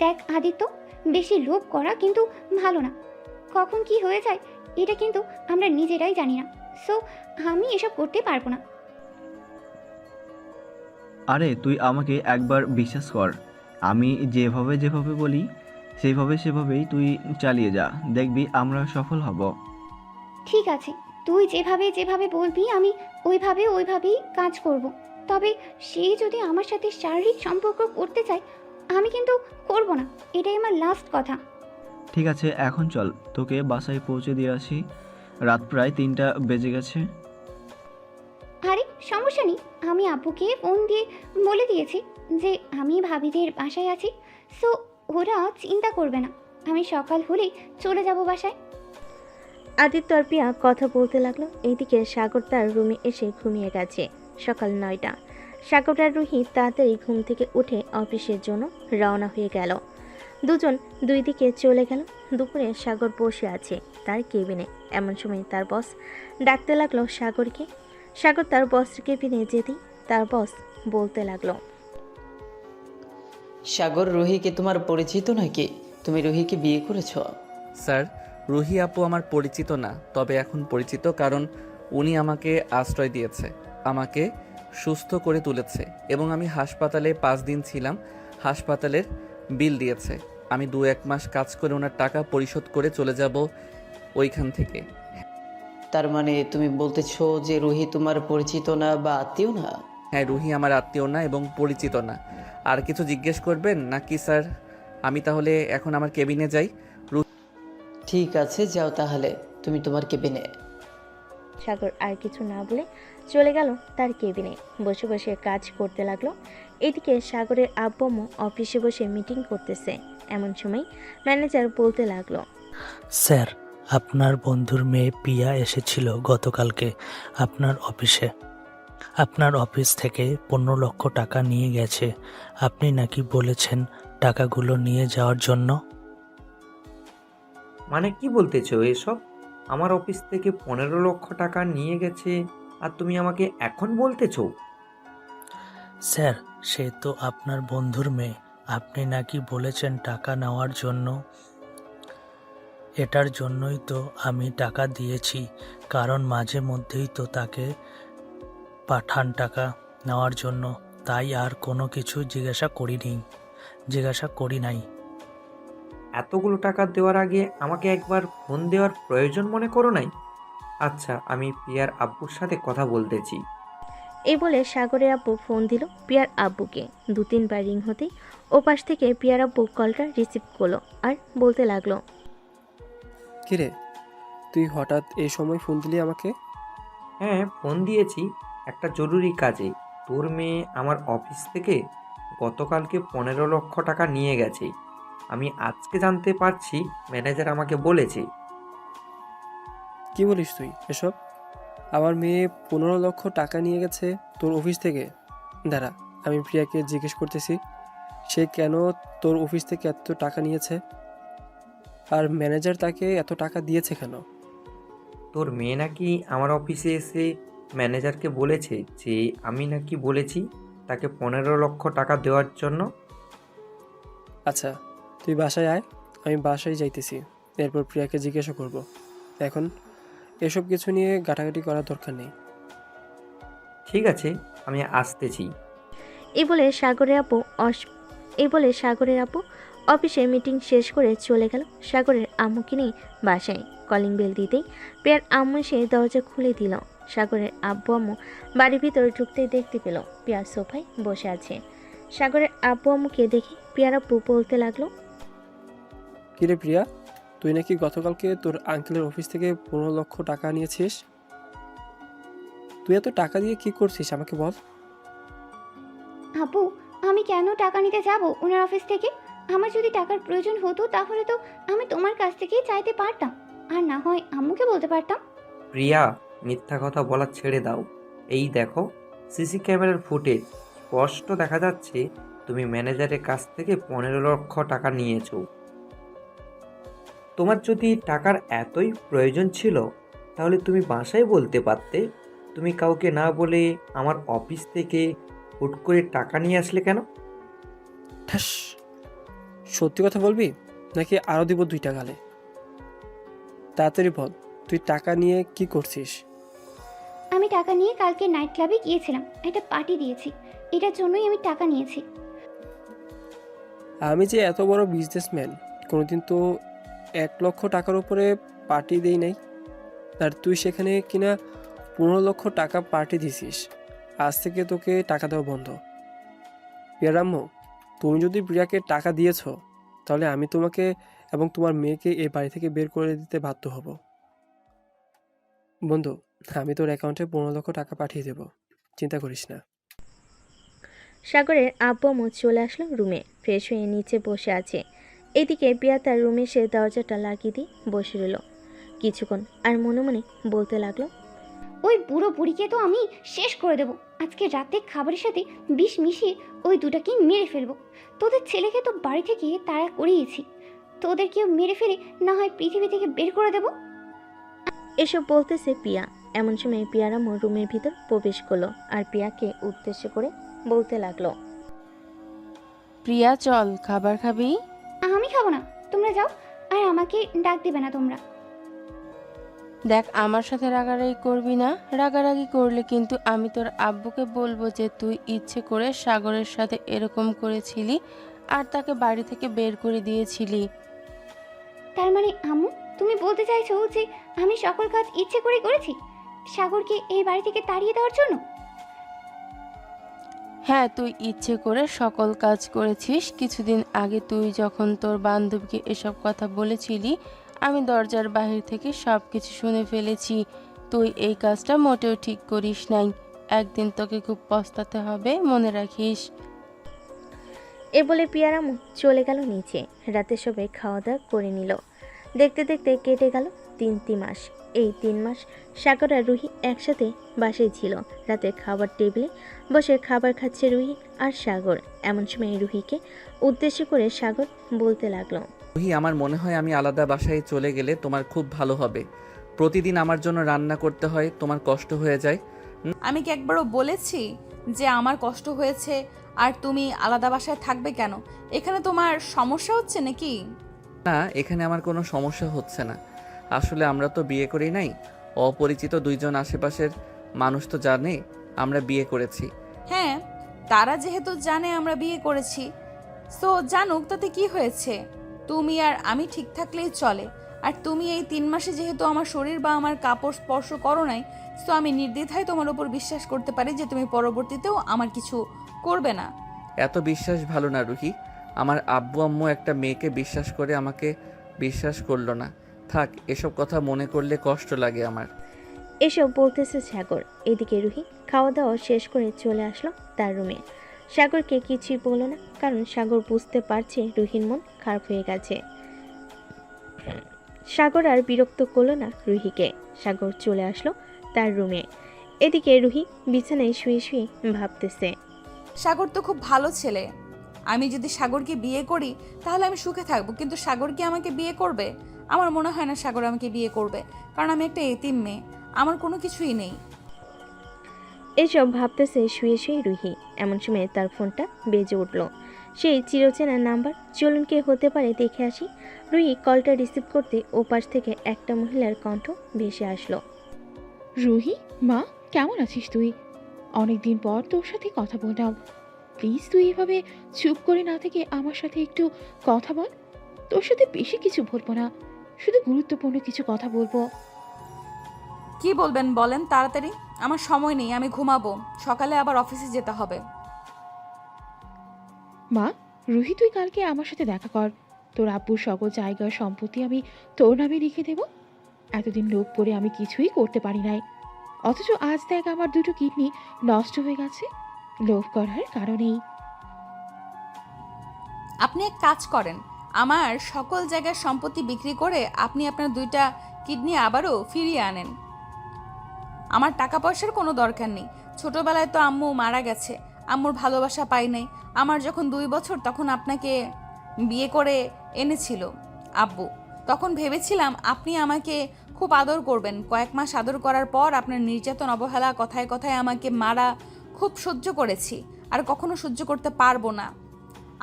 দেখ আদিত্য, বেশি লোভ করা কিন্তু ভালো না। কখন কি হয়ে যায় এটা কিন্তু আমরা নিজেরাই জানি না। সো আমি এসব করতে পারবো না। আরে তুই আমাকে একবার বিশ্বাস কর। আমি যেভাবে বলি সেভাবেই তুই চালিয়ে যা, দেখবি আমরা সফল হব। ঠিক আছে, তুই যেভাবে বলবি আমি ওইভাবেই কাজ করব। তবে সে যদি আমার সাথে শারীরিক সম্পর্ক করতে চায় আমি কিন্তু করব না, এটাই আমার লাস্ট কথা। ঠিক আছে, এখন চল, তোকে বাসায় পৌঁছে দিয়ে আসি। রাত প্রায় 3টা বেজে গেছে। আরে সমস্যা নেই, আমি আব্বুকে ফোন দিয়ে বলে দিয়েছি যে আমি ভাবিদের বাসায় আছি। সো ওরা চিন্তা করবে না, আমি সকাল হলেই চলে যাব বাসায়। আদিত্য আর পিয়া কথা বলতে লাগলো। এইদিকে সাগর তার রুমে এসে ঘুমিয়ে গেছে। সকাল 9টা। সাগর আর রুহি তাড়াতাড়ি ঘুম থেকে উঠে অফিসের জন্য রওনা হয়ে গেল। দুজন দুই দিকে চলে গেল। দুপুরে সাগর বসে আছে তার কেবিনে। এমন সময় তার বস ডাকতে লাগলো সাগরকে। সাগর তার বসের কেবিনে যেতেই তার বস বলতে লাগলো, সাগর, রুহি কি তোমার পরিচিত নাকি? তুমি রুহিকে বিয়ে করেছো? স্যার, রুহি আপু আমার পরিচিত না, তবে এখন পরিচিত, কারণ উনি আমাকে আশ্রয় দিয়েছে, আমাকে সুস্থ করে তুলেছে এবং আমি হাসপাতালে 5 দিন ছিলাম। হাসপাতালের বিল দিয়েছে। আমি 2-1 মাস কাজ করে ওনার টাকা পরিশোধ করে চলে যাব ওইখান থেকে। তার মানে তুমি বলতেছো যে রুহি তোমার পরিচিত না বা আত্মীয় না? হ্যাঁ, রুহি আমার আত্মীয় না এবং পরিচিত না। আর কিছু জিজ্ঞেস করবেন নাকি স্যার? আমি তাহলে এখন আমার কেবিনে যাই। ঠিক আছে, যাও তাহলে তুমি তোমার কেবিনে। সাগর আর কিছু না বলে চলে গেল তার কেবিনে। বসে বসে কাজ করতে লাগলো। এদিকে সাগরের আব্বু অফিসে বসে মিটিং করতেছে। এমন সময় ম্যানেজার বলতে লাগলো, স্যার, আপনার বন্ধুর মেয়ে পিয়া এসেছিল গতকালকে আপনার অফিসে। আপনার অফিস থেকে 15 লক্ষ টাকা নিয়ে গেছে। আপনি নাকি বলেছেন টাকাগুলো নিয়ে যাওয়ার জন্য। মানে কি বলতেছো এসব? আমার অফিস থেকে 15 লক্ষ টাকা নিয়ে গেছে আর তুমি আমাকে এখন বলতেছো? স্যার, সে তো আপনার বন্ধুর মেয়ে। আপনি নাকি বলেছেন টাকা নেওয়ার জন্য। এটার জন্যই তো আমি টাকা দিয়েছি, কারণ মাঝে মধ্যেই তো তাকে পাঠান টাকা নেওয়ার জন্য। তাই আর কোনো কিছু জিজ্ঞাসা করি নাই। এতগুলো টাকা দেওয়ার আগে আমাকে একবার ফোন দেওয়ার প্রয়োজন মনে করো নাই? আচ্ছা, আমি প্রিয়ার আব্বুর সাথে কথা বলতেছি। এই বলে সাগরের আব্বু ফোন দিল প্রিয়ার আব্বুকে। 2-3 বার রিং হতেই ওপাশ থেকে প্রিয়ার আব্বু কলটা রিসিভ করলো আর বলতে লাগলো, কিরে, তুই হঠাৎ এই সময় ফোন দিলি আমাকে? হ্যাঁ, ফোন দিয়েছি একটা জরুরি কাজে। তোর মেয়ে আমার অফিস থেকে গতকালকে 15 লক্ষ টাকা নিয়ে গেছে। আমি আজকে জানতে পারছি, ম্যানেজার আমাকে বলেছে। কি বলিস তুই এসব? আমার মেয়ে 15 লক্ষ টাকা নিয়ে গেছে তোর অফিস থেকে? দাঁড়া, আমি প্রিয়াকে জিজ্ঞেস করতেছি সে কেন তোর অফিস থেকে এত টাকা নিয়েছে, আর ম্যানেজার তাকে এত টাকা দিয়েছে কেন? তোর মেয়ে নাকি আমার অফিসে এসে ম্যানেজারকে বলেছে যে আমি নাকি বলেছি তাকে 15 লক্ষ টাকা দেওয়ার জন্য। আচ্ছা, তুই বাসায় আয়, আমি বাসায় যাইতেছি, এরপর প্রিয়াকে জিজ্ঞাসা করব। এখন এসব কিছু নিয়ে গাটাগাটি করার দরকার নেই। ঠিক আছে, আমি আসতেছি। এই বলে সাগরের আপু অফিসে মিটিং শেষ করে চলে গেল সাগরের আম্মুকে নিয়ে বাসায়। কলিং বেল দিতেই প্রিয়ার আম্মু এসে দরজা খুলে দিল। সাগরের আব্বু আম্মু বাড়ির ভিতরে ঢুকতেই দেখতে পেল প্রিয়ার সোফায় বসে আছে। সাগরের আব্বু আম্মুকে দেখে প্রিয়ার আব্বু বলতে লাগলো, কিরে প্রিয়া, তুই নাকি গতকালকে তোর আঙ্কেলের অফিস থেকে 15 লক্ষ টাকা নিয়েছিস? তুই এত টাকা দিয়ে কি করছিস আমাকে বল। আপু, আমি কেন টাকা নিতে যাব ওনার অফিস থেকে? আমার যদি টাকার প্রয়োজন হতো তাহলে তো আমি তোমার কাছ থেকেই চাইতে পারতাম, আর না হয় আম্মুকে বলতে পারতাম। প্রিয়া, মিথ্যা কথা বলা ছেড়ে দাও। এই দেখো, সিসি ক্যামেরার ফুটেজ স্পষ্ট দেখা যাচ্ছে তুমি ম্যানেজারের কাছ থেকে 15 লক্ষ টাকা নিয়েছো। তোমার যদি টাকার এতই প্রয়োজন ছিল তাহলে তুমি বাসায় বলতে পারতে। তুমি কাউকে না বলে আমার অফিস থেকে হুট করে টাকা নিয়ে আসলে কেন? ঠাস, সত্যি কথা বলবি নাকি আরও দিব 2টা গালে? তাড়াতাড়ি বল, তুই টাকা নিয়ে কি করছিস? আমি টাকা নিয়ে কালকে নাইট ক্লাবে গিয়েছিলাম, একটা পার্টি দিয়েছি, এটার জন্যই আমি টাকা নিয়েছি। আমি যে এত বড় বিজনেসম্যান, কোনোদিন তো 1 লক্ষ টাকার উপরে পার্টি দেই নাই, আর তুই সেখানে কিনা 15 লক্ষ টাকা পার্টি দিছিস। আজ থেকে তোকে টাকা দেওয়া বন্ধ। প্রিয়ারাম্মু, তুমি যদি প্রিয়াকে টাকা দিয়েছো তাহলে আমি তোমাকে এবং তোমার মেয়েকে এই বাড়ি থেকে বের করে দিতে বাধ্য হব। বন্ধু, আমি তোর অ্যাকাউন্টে 15 লক্ষ টাকা পাঠিয়ে দেব, চিন্তা করিস না। সাগরের আব্বু আম্মু চলে আসলো রুমে। ফ্রেশ হয়ে নিচে বসে আছে। এদিকে প্রিয়া তার রুমে এসে দরজাটা লাগিয়ে দিয়ে বসে রইল কিছুক্ষণ, আর মনে মনে বলতে লাগলো, ওই বুড়ো বুড়িকে তো আমি শেষ করে দেবো। আজকে রাতে খাবারের সাথে বিষ মিশিয়ে ওই দুটাকেই মেরে ফেলবো। তোদের ছেলেকে তো বাড়ি থেকে তাড়া করিয়েছি, তোদেরকেও মেরে ফেলে না হয় পৃথিবী থেকে বের করে দেবো। এসব বলতেছে প্রিয়া। এমন সময় প্রিয়ার আম্মু রুমের ভিতর প্রবেশ করলো আর প্রিয়াকে উদ্দেশ্য করে বলতে লাগলো, প্রিয়া চল, খাবার খাবি? আমি খাবো না, তোমরা যাও, আর আমাকে ডাক দেবে না তোমরা। দেখ, আমার সাথে রাগারাগি করবি না, রাগারাগি করলে কিন্তু আমি তোর আব্বুকে বলবো যে তুই ইচ্ছে করে সাগরের সাথে এরকম করেছিলি আর তাকে বাড়ি থেকে বের করে দিয়েছিলি। তার মানে আম্মু, তুমি বলতে চাইছো যে আমি সকল কাজ ইচ্ছে করে করেছি সাগরকে এই বাড়ি থেকে তাড়িয়ে দেওয়ার জন্য? হ্যাঁ, তুই ইচ্ছে করে সকল কাজ করেছিস। কিছুদিন আগে তুই যখন তোর বান্ধবীকে এসব কথা বলেছিলি, আমি দরজার বাহির থেকে সব কিছু শুনে ফেলেছি। তুই এই কাজটা মোটেও ঠিক করিস নাই। একদিন তোকে খুব পস্তাতে হবে, মনে রাখিস। এ বলে প্রিয়ার আম্মু চলে গেল নিচে। রাতে সবাই খাওয়া দাওয়া করে নিল। দেখতে দেখতে কেটে গেল 3 মাস। এই 3 মাস সাগর আর রুহি একসাথে বাসায় ছিল। রাতে খাবার টেবিলে বসে খাবার খাচ্ছে রুহি আর সাগর। এমন সময় রুহিকে উদ্দেশ্য করে সাগর বলতে লাগলো, রুহি, আমার মনে হয় আমি আলাদা বাসায় চলে গেলে তোমার খুব ভালো হবে। প্রতিদিন আমার জন্য রান্না করতে হয়, তোমার কষ্ট হয়ে যায়। আমি কি একবারও বলেছি যে আমার কষ্ট হয়েছে আর তুমি আলাদা বাসায় থাকবে কেন? এখানে তোমার সমস্যা হচ্ছে নাকি? না, এখানে আমার কোনো সমস্যা হচ্ছে না। আসলে আমরা তো বিয়ে করি নাই, অপরিচিত 2 জন আশেপাশের মানুষ তো জানে আমরা বিয়ে করেছি। হ্যাঁ, তারা যেহেতু জানে আমরা বিয়ে করেছি, সো জানুক, তাতে কি হয়েছে? তুমি আর আমি ঠিক থাকলেই চলে। আর তুমি এই 3 মাসে যেহেতু আমার শরীর বা আমার কাপড় স্পর্শ করো নাই, তো আমি নির্দ্বিধায় তোমার উপর বিশ্বাস করতে পারি যে তুমি পরবর্তীতেও আমার কিছু করবে না। এত বিশ্বাস ভালো না রুহি। আমার আব্বু আম্মু একটা মেয়েকে বিশ্বাস করে আমাকে বিশ্বাস করলো না। থাক, এসব কথা মনে করলে কষ্ট লাগে আমার। এসব বলতেছে সাগর। এদিকে রুহি খাওয়া দাওয়া শেষ করে চলে আসলো তার রুমে। সাগরকে কিছুই বলল না, কারণ সাগর বুঝতে পারছে রুহির মন খারাপ হয়ে গেছে। সাগর আর বিরক্ত করলো না রুহিকে। সাগর চলে আসলো তার রুমে। এদিকে রুহি বিছানায় শুয়ে শুয়ে ভাবতেছে, সাগর তো খুব ভালো ছেলে। আমি যদি সাগরকে বিয়ে করি তাহলে আমি সুখে থাকবো, কিন্তু সাগর কি আমাকে বিয়ে করবে? আমার মনে হয় না সাগর আমাকে বিয়ে করবে, কারণ আমি একটা এতিম মেয়ে, আমার কোনো কিছুই নেই। এসব ভাবতেছে শুয়ে শুয়ে রুহি। এমন সময় তার ফোনটা বেজে উঠল। সেই চিরচেনা নাম্বার। চলুন কে হতে পারে দেখে আসি। রুহি কলটা রিসিভ করতে ওপাশ থেকে একটা মহিলার কণ্ঠ ভেসে আসলো। রুহি, মা কেমন আছিস তুই? অনেকদিন পর তোর সাথে কথা বললাম। প্লিজ তুই এভাবে চুপ করে না থেকে আমার সাথে একটু কথা বল। তোর সাথে বেশি কিছু বলবো না, শুধু গুরুত্বপূর্ণ কিছু কথা বলবো। কি বলবেন বলেন তাড়াতাড়ি, আমার সময় নেই, আমি ঘুমাবো, সকালে আবার অফিসে যেতে হবে। মা, রুহি তুই কালকে আমার সাথে দেখা কর। তোর আব্বুর সকল জায়গা সম্পত্তি আমি তোর নামে লিখে দেব। এতদিন লোভ করে আমি কিছুই করতে পারি নাই, অথচ আজ দেখ আমার 2টো কিডনি নষ্ট হয়ে গেছে লোভ করার কারণেই। আপনি এক কাজ করেন, আমার সকল জায়গার সম্পত্তি বিক্রি করে আপনি আপনার 2টা কিডনি আবারও ফিরিয়ে আনেন। আমার টাকা পয়সার কোনো দরকার নেই। ছোটবেলায় তো আম্মু মারা গেছে, আম্মুর ভালোবাসা পাই নাই। আমার যখন 2 বছর তখন আপনাকে বিয়ে করে এনেছিল আব্বু। তখন ভেবেছিলাম আপনি আমাকে খুব আদর করবেন। কয়েক মাস আদর করার পর আপনার নির্যাতন, অবহেলা, কথায় কথায় আমাকে মারা খুব সহ্য করেছি, আর কখনো সহ্য করতে পারবো না।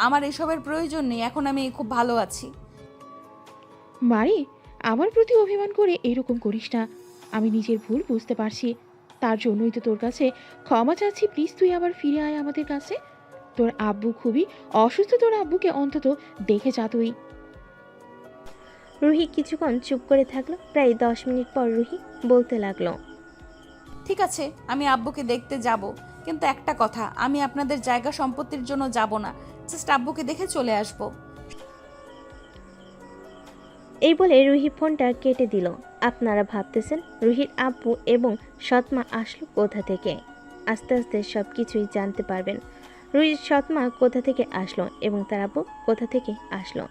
আমার এসবের প্রয়োজন নেই, এখন আমি খুব ভালো আছি। মারে, আমার প্রতি অভিমান করে এরকম করিস না। আমি নিজের ভুল বুঝতে পারছি, তার জন্যই তো তোর কাছে ক্ষমা চাচ্ছি। প্লিজ তুই আবার ফিরে আয় আমাদের কাছে। তোর আব্বু খুবই অসুস্থ, তোর আব্বুকে অন্তত দেখে যা তুই। রুহি কিছুক্ষণ চুপ করে থাকলো। প্রায় 10 মিনিট পর রুহি বলতে লাগলো, ঠিক আছে, আমি আব্বুকে দেখতে যাব, কিন্তু একটা কথা, আমি আপনাদের জায়গা সম্পত্তির জন্য যাব না, জাস্ট আব্বুকে দেখে চলে আসব। এই বলে রুহি ফোনটা কেটে দিল। আপনারা ভাবতেছেন রুহির আব্বু এবং সৎমা আসলো কোথা থেকে। আস্তে আস্তে সব কিছুই জানতে পারবেন। রুহির সৎমা কোথা থেকে আসলো এবং তার আব্বু কোথা থেকে আসলো।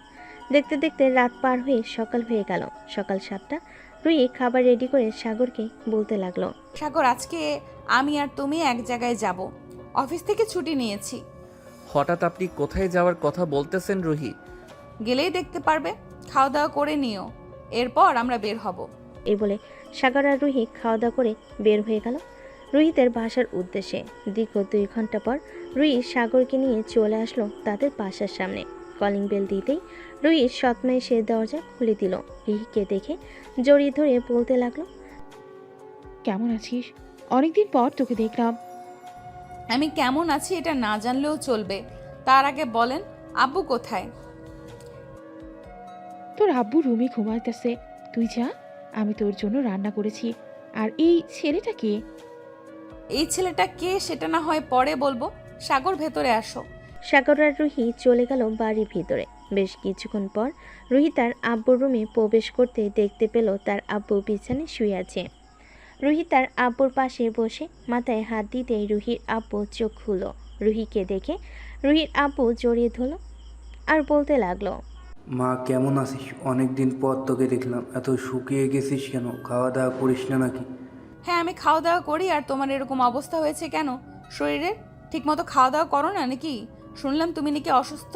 দেখতে দেখতে রাত পার হয়ে সকাল হয়ে গেল। সকাল 7টা। রুহি খাবার রেডি করে সাগরকে বলতে লাগলো, সাগর, আজকে আমি আর তুমি এক জায়গায় যাব, অফিস থেকে ছুটি নিয়েছি। হঠাৎ আপনি কোথায় যাওয়ার কথা বলতেছেন রুহি? গেলেই দেখতে পারবে, খাওয়া দাওয়া করে নিও, এরপর আমরা বের হব। এই বলে সাগর আর রুহি খাওয়া দাওয়া করে বের হয়ে গেল রুহিতের বাসার উদ্দেশ্যে। দীর্ঘ 2 ঘন্টা পর রুহি সাগরকে নিয়ে চলে আসলো তাদের বাসার সামনে। কলিং বেল দিতেই রুহির সৎমা এসে দরজা খুলে দিল। রুহিকে দেখে জড়িয়ে ধরে বলতে লাগলো, কেমন আছিস? অনেকদিন পর তোকে দেখলাম। আমি কেমন আছি এটা না জানলেও চলবে, তার আগে বলেন আব্বু কোথায়? তোর আব্বু রুমে ঘুমাইতেছে, তুই যা, আমি তোর জন্য রান্না করেছি। আর এই ছেলেটা কে? এই ছেলেটা কে সেটা না হয় পরে বলবো, সাগর ভেতরে আসো। সাগর আর রুহি চলে গেল বাড়ির ভিতরে। বেশ কিছুক্ষণ পর রুহি তার আব্বুর রুমে প্রবেশ করতে দেখতে পেল তার আব্বু বিছানায় শুয়ে আছে। রুহি তার আব্বুর পাশে বসে মাথায় হাত দিতেই রুহির আব্বু চোখ খুলল। রুহিকে দেখে রুহির আব্বু জড়িয়ে ধরল আর বলতে লাগলো, মা কেমন আছিস? অনেকদিন পর তোকে দেখলাম, এত শুকিয়ে গেছিস কেন? খাওয়া দাওয়া করিস না নাকি? হ্যাঁ, আমি খাওয়া দাওয়া করি। আর তোমার এরকম অবস্থা হয়েছে কেন শরীরের? ঠিকমতো খাওয়া দাওয়া করো না নাকি? শুনলাম তুমি নাকি অসুস্থ।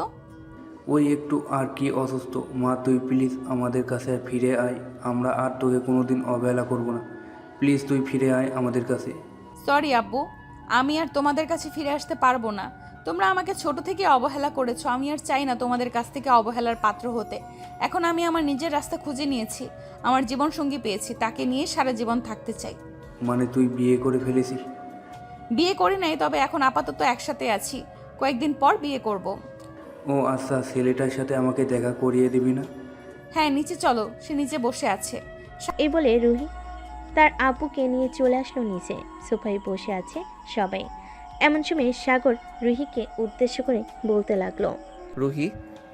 ওই একটু আর কি অসুস্থ। মা তুই প্লিজ আমাদের কাছে ফিরে আয়, আমরা আর তোকে কোনোদিন অবহেলা করব না। প্লিজ তুই ফিরে আয় আমাদের কাছে। সরি আব্বু, আমি আর তোমাদের কাছে ফিরে আসতে পারবো না। তোমরা আমাকে ছোট থেকে অবহেলা করেছো, আমি আর চাই না তোমাদের কাছ থেকে অবহেলার পাত্র হতে। এখন আমি আমার নিজের রাস্তা খুঁজে নিয়েছি, আমার জীবন সঙ্গী পেয়েছি, তাকে নিয়ে সারা জীবন থাকতে চাই। মানে তুই বিয়ে করে ফেলেছিস? বিয়ে করি নাই, তবে এখন আপাতত একসাথে আছি, কয়েকদিন পর বিয়ে করব। ও আচ্ছা, ছেলেটার সাথে আমাকে দেখা করিয়ে দিবি না? হ্যাঁ নিচে চলো, সে নিচে বসে আছে। এই বলে রুহি তার আব্বুকে নিয়ে চলে আসলো নিচে। সোফায় বসে আছে সবাই। এমন সময় সাগর রুহিকে উদ্দেশ্য করে বলতে লাগলো, রুহি,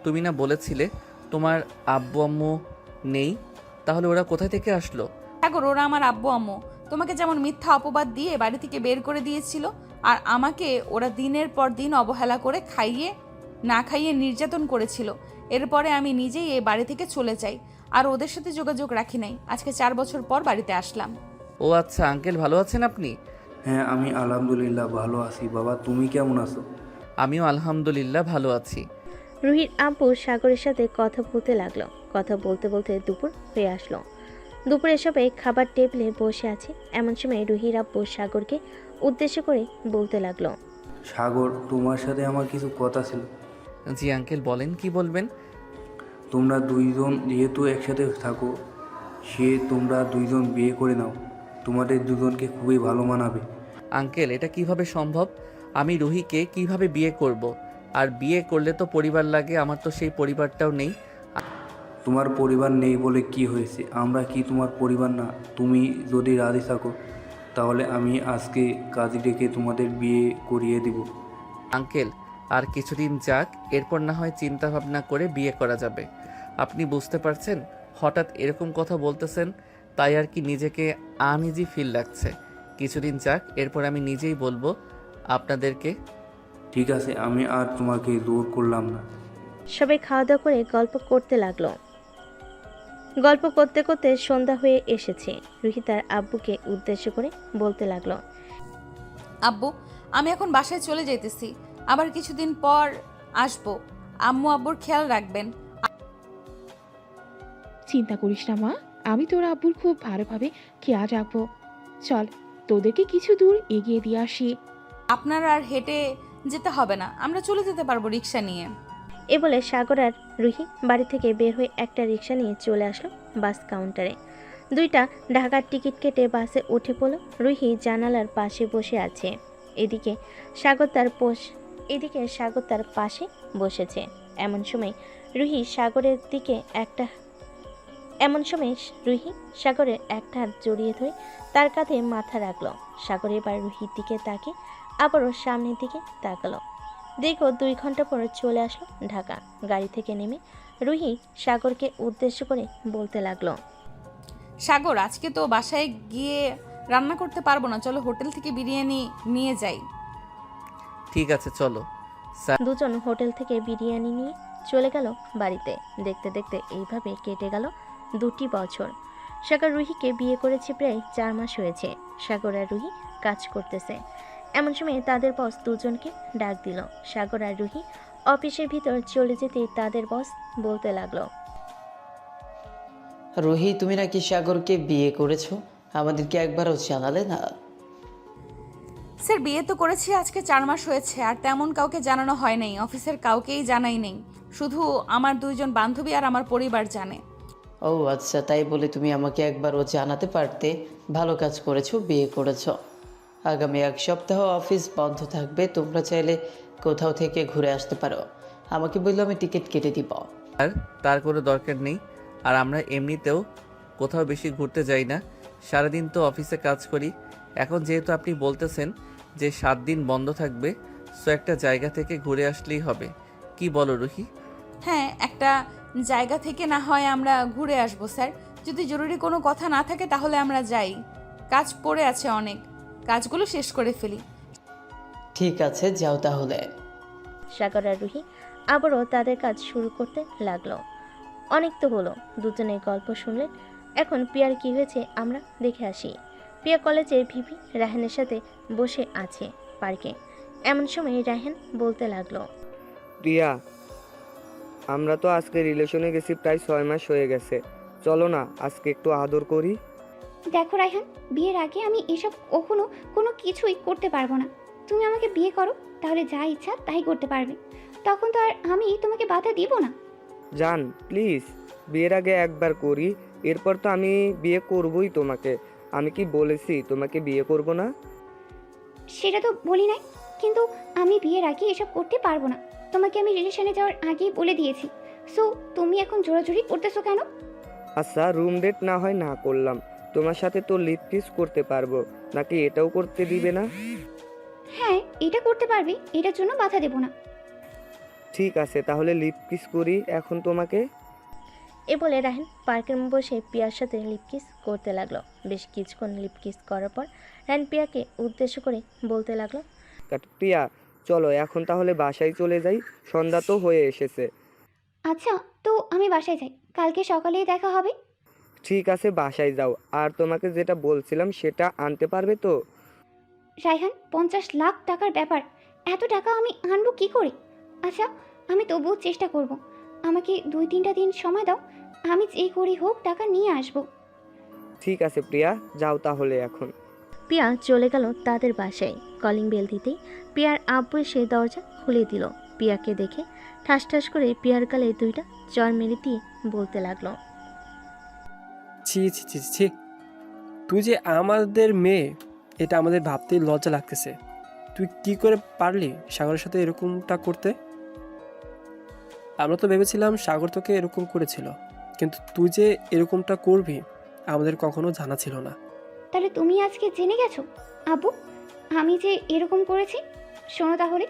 তুমি না বলেছিলে তোমার আব্বু আম্মু নেই, তাহলে ওরা কোথায় থেকে আসলো? সাগর, ওরা আমার আব্বু আম্মু। তোমাকে যেমন মিথ্যা অপবাদ দিয়ে বাড়ি থেকে বের করে দিয়েছিল, আর আমাকে ওরা দিনের পর দিন অবহেলা করে না খাইয়ে নির্যাতন করেছিল। এরপরে আমি নিজেই এই বাড়ি থেকে চলে যাই, আর ওদের সাথে যোগাযোগ রাখি নাই। আজকে 4 বছর পর বাড়িতে আসলাম। ও আচ্ছা, আঙ্কেল ভালো আছেন আপনি? হ্যাঁ আমি আলহামদুলিল্লাহ ভালো আছি। বাবা তুমি কেমন আছো? আমিও আলহামদুলিল্লাহ ভালো আছি। রুহির আব্বু সাগরের সাথে কথা বলতে লাগলো। কথা বলতে বলতে দুপুর হয়ে আসলো। দুপুরে সবাই খাবার টেবিলে বসে আছে। এমন সময় রুহির আব্বু সাগরকে উদ্দেশ্য করে বলতে লাগলো, সাগর, তোমার সাথে আমার কিছু কথা ছিল। জি আঙ্কেল, বলেন কি বলবেন? তোমরা দুইজন যেহেতু একসাথে থাকো, তোমরা দুইজন বিয়ে করে নাও। তোমাদের দুজনকে খুবই ভালো মানাবে। আঙ্কেল, এটা কিভাবে সম্ভব? আমি রুহিকে কিভাবে বিয়ে করব? আর বিয়ে করলে তো পরিবার লাগে, আমার তো সেই পরিবারটাও নেই। তোমার পরিবার নেই বলে কি হয়েছে? আমরা কি তোমার পরিবার না? তুমি যদি রাজি থাকো তাহলে আমি আজকে কাজী ডেকে তোমাদের বিয়ে করিয়ে দিব। আঙ্কেল, আর কিছুদিন যাক, এরপর না হয় চিন্তা ভাবনা করে বিয়ে করা যাবে। আপনি বুঝতে পারছেন, হঠাৎ এরকম কথা বলতেছেন, তাই আর কি নিজেকে আনইজি ফিল লাগছে। কিছুদিন যাক, এরপর আমি নিজেই বলবো আপনাদেরকে। ঠিক আছে, আমি আর তোমাকে জোর করলাম না। সবাই খাওয়া দাওয়া করে গল্প করতে লাগলো। গল্প করতে করতে সন্ধ্যা হয়ে এসেছে। রুহি তার আব্বুকে উদ্দেশ্য করে বলতে লাগলো, আব্বু, আমি এখন বাসায় চলে যাইতেছি, আবার কিছুদিন পর আসবো। আম্মু আব্বুর খেয়াল রাখবেন। চিন্তা করিস না মা, আমি তোর আব্বুর খুব ভালোভাবে খেয়াল রাখবো। চল তোদেরকে কিছু দূর এগিয়ে দিয়ে আসি। আপনার আর হেঁটে যেতে হবে না, আমরা চলে যেতে পারবো রিক্সা নিয়ে। এ বলে সাগর আর রুহি বাড়ি থেকে বের হয়ে একটা রিক্সা নিয়ে চলে আসলো বাস কাউন্টারে। দুইটা ঢাকার টিকিট কেটে বাসে উঠে পড়ল। রুহি জানালার পাশে বসে আছে। এদিকে সাগর তার পাশে বসেছে। এমন সময় রুহি সাগরের একটা হাত জড়িয়ে ধরে তার কাঁধে মাথা রাখলো। সাগর এবার রুহির দিকে তাকে আবারও সামনের দিকে তাকালো। দীর্ঘ 2 ঘন্টা পর চলে আসলো ঢাকা। গাড়ি থেকে নেমে রুহি সাগরকে উদ্দেশ্য করে বলতে লাগলো, সাগর, আজকে তো বাসায় গিয়ে রান্না করতে পারবো না, চলো হোটেল থেকে বিরিয়ানি নিয়ে যাই। ঠিক আছে চলো। দুজন হোটেল থেকে বিরিয়ানি নিয়ে চলে গেল বাড়িতে। দেখতে দেখতে এইভাবে কেটে গেল 2টি বছর। সাগর রুহিকে বিয়ে করেছে প্রায় 4 মাস হয়েছে। সাগর আর রুহি কাজ করতেছে। এমন সময় তাদের বস দুজনকে ডাক দিল। সাগর আর রুহি অফিসের ভিতর চলে যেতেই তাদের বস বলতে লাগলো, রুহি, তুমি নাকি সাগরকে বিয়ে করেছো, আমাদেরকে একবারও জানালে না? স্যার, বিয়ে তো করেছি আজকে 4 মাস হয়েছে, আর তেমন কাউকে জানানো হয় নাই। অফিসের কাউকেই জানাই নেই, শুধু আমার 2জন বান্ধবী আর আমার পরিবার জানে। ও আচ্ছা, তাই বলে তুমি আমাকে একবারও জানাতে পারতে। ভালো কাজ করেছো, বিয়ে করেছো। আগামী 1 সপ্তাহ অফিস বন্ধ থাকবে, তোমরা চাইলে কোথাও থেকে ঘুরে আসতে পারো। আমাকে বললো আমি টিকিট কেটে দিব। আর তার কোনো দরকার নেই। আর আমরা এমনিতেও কোথাও বেশি ঘুরতে যাই না, সারাদিন তো অফিসে কাজ করি। এখন যেহেতু আপনি বলতেছেন যে 7 দিন বন্ধ থাকবে, সো একটা জায়গা থেকে ঘুরে আসলেই হবে। কি বলো রুহি? হ্যাঁ, একটা জায়গা থেকে না হয় আমরা ঘুরে আসবো স্যার। যদি জরুরি কোনো কথা না থাকে তাহলে আমরা যাই। কাজ পড়ে আছে অনেক, কাজগুলো শেষ করে ফেলি। ঠিক আছে, যাও তাহলে। সাগর আর রুহি আবারও তাদের কাজ শুরু করতে লাগলো। অনেক তো হলো, দুজনের গল্প শুনলেন। এখন প্রিয়ার কি হয়েছে আমরা দেখে আসি। প্রিয়া কলেজের ভিপি রায়হানের সাথে বসে আছে পার্কে। এমন সময় রায়হান বলতে লাগলো, প্রিয়া, আমরা তো আজকে রিলেশনে গেছি প্রায় 6 মাস হয়ে গেছে। চলো না আজকে একটু আদর করি। দেখো রায়হান, বিয়ের আগে আমি এসব কখনো কোনো কিছুই করতে পারবো না। তুমি আমাকে বিয়ে করো, তাহলে যা ইচ্ছা তাই করতে পারবে। তখন তো আর আমি তোমাকে বাধা দিব না। জান প্লিজ, বিয়ের আগে একবার করি, এরপর তো আমি বিয়ে করবই তোমাকে। আমি কি বলেছি তোমাকে বিয়ে করব না? সেটা তো বলি নাই, কিন্তু আমি বিয়ের আগে এসব করতে পারবো না। তোমাকে আমি রিলেশনে যাওয়ার আগেই বলে দিয়েছি। সো তুমি এখন জোরাজুরি করতেছো কেন? আচ্ছা, রুম ডেট না হয় না করলাম, তোমার সাথে তো লিপ কিস করতে পারবো, নাকি এটাও করতে দিবে না? হ্যাঁ, এটা করতে পারবি, এটার জন্য বাধা দেব না। ঠিক আছে, তাহলে লিপ কিস করি এখন তোমাকে। এ বলে রাহেন পার্কের বসে পিয়ার সাথে লিপ কিস করতে লাগলো। বেশ কিছুক্ষণ লিপ কিস করার পর রাহেন পিয়াকে উদ্দেশ্য করে বলতে লাগলো, প্রিয়া চলো এখন তাহলে বাসায় চলে যাই, সন্ধ্যা তো হয়ে এসেছে। আচ্ছা, তো আমি বাসায় যাই, কালকে সকালেই দেখা হবে। ঠিক আছে, বাসায় যাও। আর তোমাকে যেটা বলছিলাম সেটা আনতে পারবে তো? রায়হান, 50 লাখ টাকার ব্যাপার, এত টাকা আমি আনবো কি করে? আচ্ছা, আমি তবুও চেষ্টা করব। আমাকে 2-3টা দিন সময় দাও, আমি যেই করেই হোক টাকা নিয়ে আসবো। ঠিক আছে প্রিয়া, যাও তাহলে এখন। পিয়া চলে গেল তাদের বাসায়। কলিং বেল দিতেই পিয়ার আব্বু এসে দরজা খুলে দিল। পিয়াকে দেখে ঠাস ঠাস করে পিয়ার গালে 2টা চড় মেরে দিয়ে বলতে লাগলো, ছি ছি ছি ছি, তুই যে আমাদের মেয়ে, এটা আমাদের ভাবতেই লজ্জা লাগতেছে। তুই কি করে পারলি সাগরের সাথে এরকমটা করতে? আমরা তো ভেবেছিলাম সাগর তোকে এরকম করেছিল, কিন্তু তুই যে এরকমটা করবি আমাদের কখনো জানা ছিল না। তাহলে তুমি আজকে জেনে গেছো আব্বু আমি যে এরকম করেছি? শোনো তাহলে,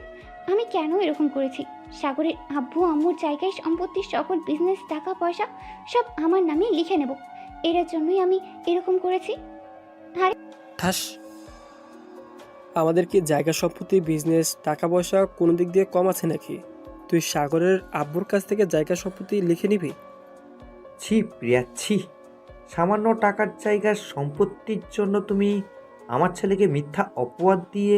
আমি কেন এরকম করেছি। সাগরের আব্বু আম্মুর জায়গায় সম্পত্তির সকল বিজনেস, টাকা পয়সা সব আমার নামে লিখে নেব, এর জন্যই আমি এরকম করেছি। আর ঠাস, আমাদের কি জায়গা সম্পত্তি, বিজনেস, টাকা পয়সা কোনো দিক দিয়ে কম আছে নাকি? তুই সাগরের আব্বুর কাছ থেকে জায়গা সম্পত্তি লিখে নিবি? ছি প্রিয়া, ছি। সামান্য টাকার জায়গার সম্পত্তির জন্য তুমি আমার ছেলেকে মিথ্যা অপবাদ দিয়ে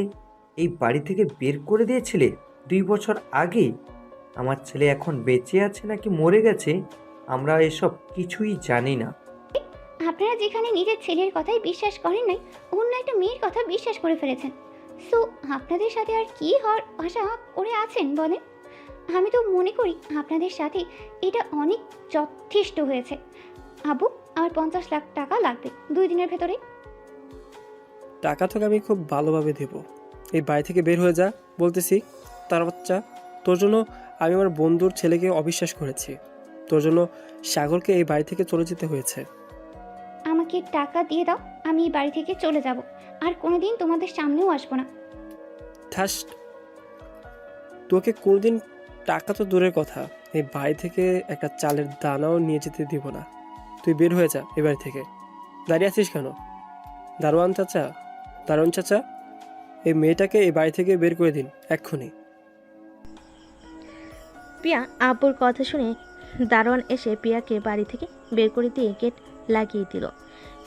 এই বাড়ি থেকে বের করে দিয়েছিলে 2 বছর আগে। আমার ছেলে এখন বেঁচে আছে নাকি মরে গেছে আমরা এসব কিছুই জানি না। আপনারা যেখানে নিজের ছেলের কথাই বিশ্বাস করেন নাই, অন্য একটা মেয়ের কথা বিশ্বাস করে ফেলেছেন। সো আপনাদের সাথে আর কি হওয়ার আশা করে আছেন বলেন? আমি তো মনে করি আপনাদের সাথে এটা অনেক যথেষ্ট হয়েছে। আবু, আমার 50 লাখ টাকা লাগবে 2 দিনের ভেতরে। টাকা তোকে আমি খুব ভালোভাবে দেব, এই বাড়ি থেকে বের হয়ে যা বলতেছি। তার বাচ্চা, তোর জন্য আমি আমার বন্ধুর ছেলেকে অবিশ্বাস করেছি, তোর জন্য সাগরকে এই বাড়ি থেকে চলে যেতে হয়েছে। আমাকে টাকা দিয়ে দাও, আমি এই বাড়ি থেকে চলে যাব, আর কোনোদিন তোমাদের সামনেও আসবো না। ঠাস, তোকে কোনোদিন টাকা তো দূরের কথা, এই বাড়ি থেকে একটা চালের দানাও নিয়ে যেতে দিব না। তুই বের হয়ে যা এই বাড়ি থেকে। দাঁড়িয়ে আছিস কেন? দারোয়ান চাচা, দারোয়ান চাচা, এই মেয়েটাকে এই বাড়ি থেকে বের করে দিন এক্ষুনি। পিয়া আব্বুর কথা শুনে দারোয়ান এসে পিয়াকে বাড়ি থেকে বের করে দিয়ে গেট লাগিয়ে দিল।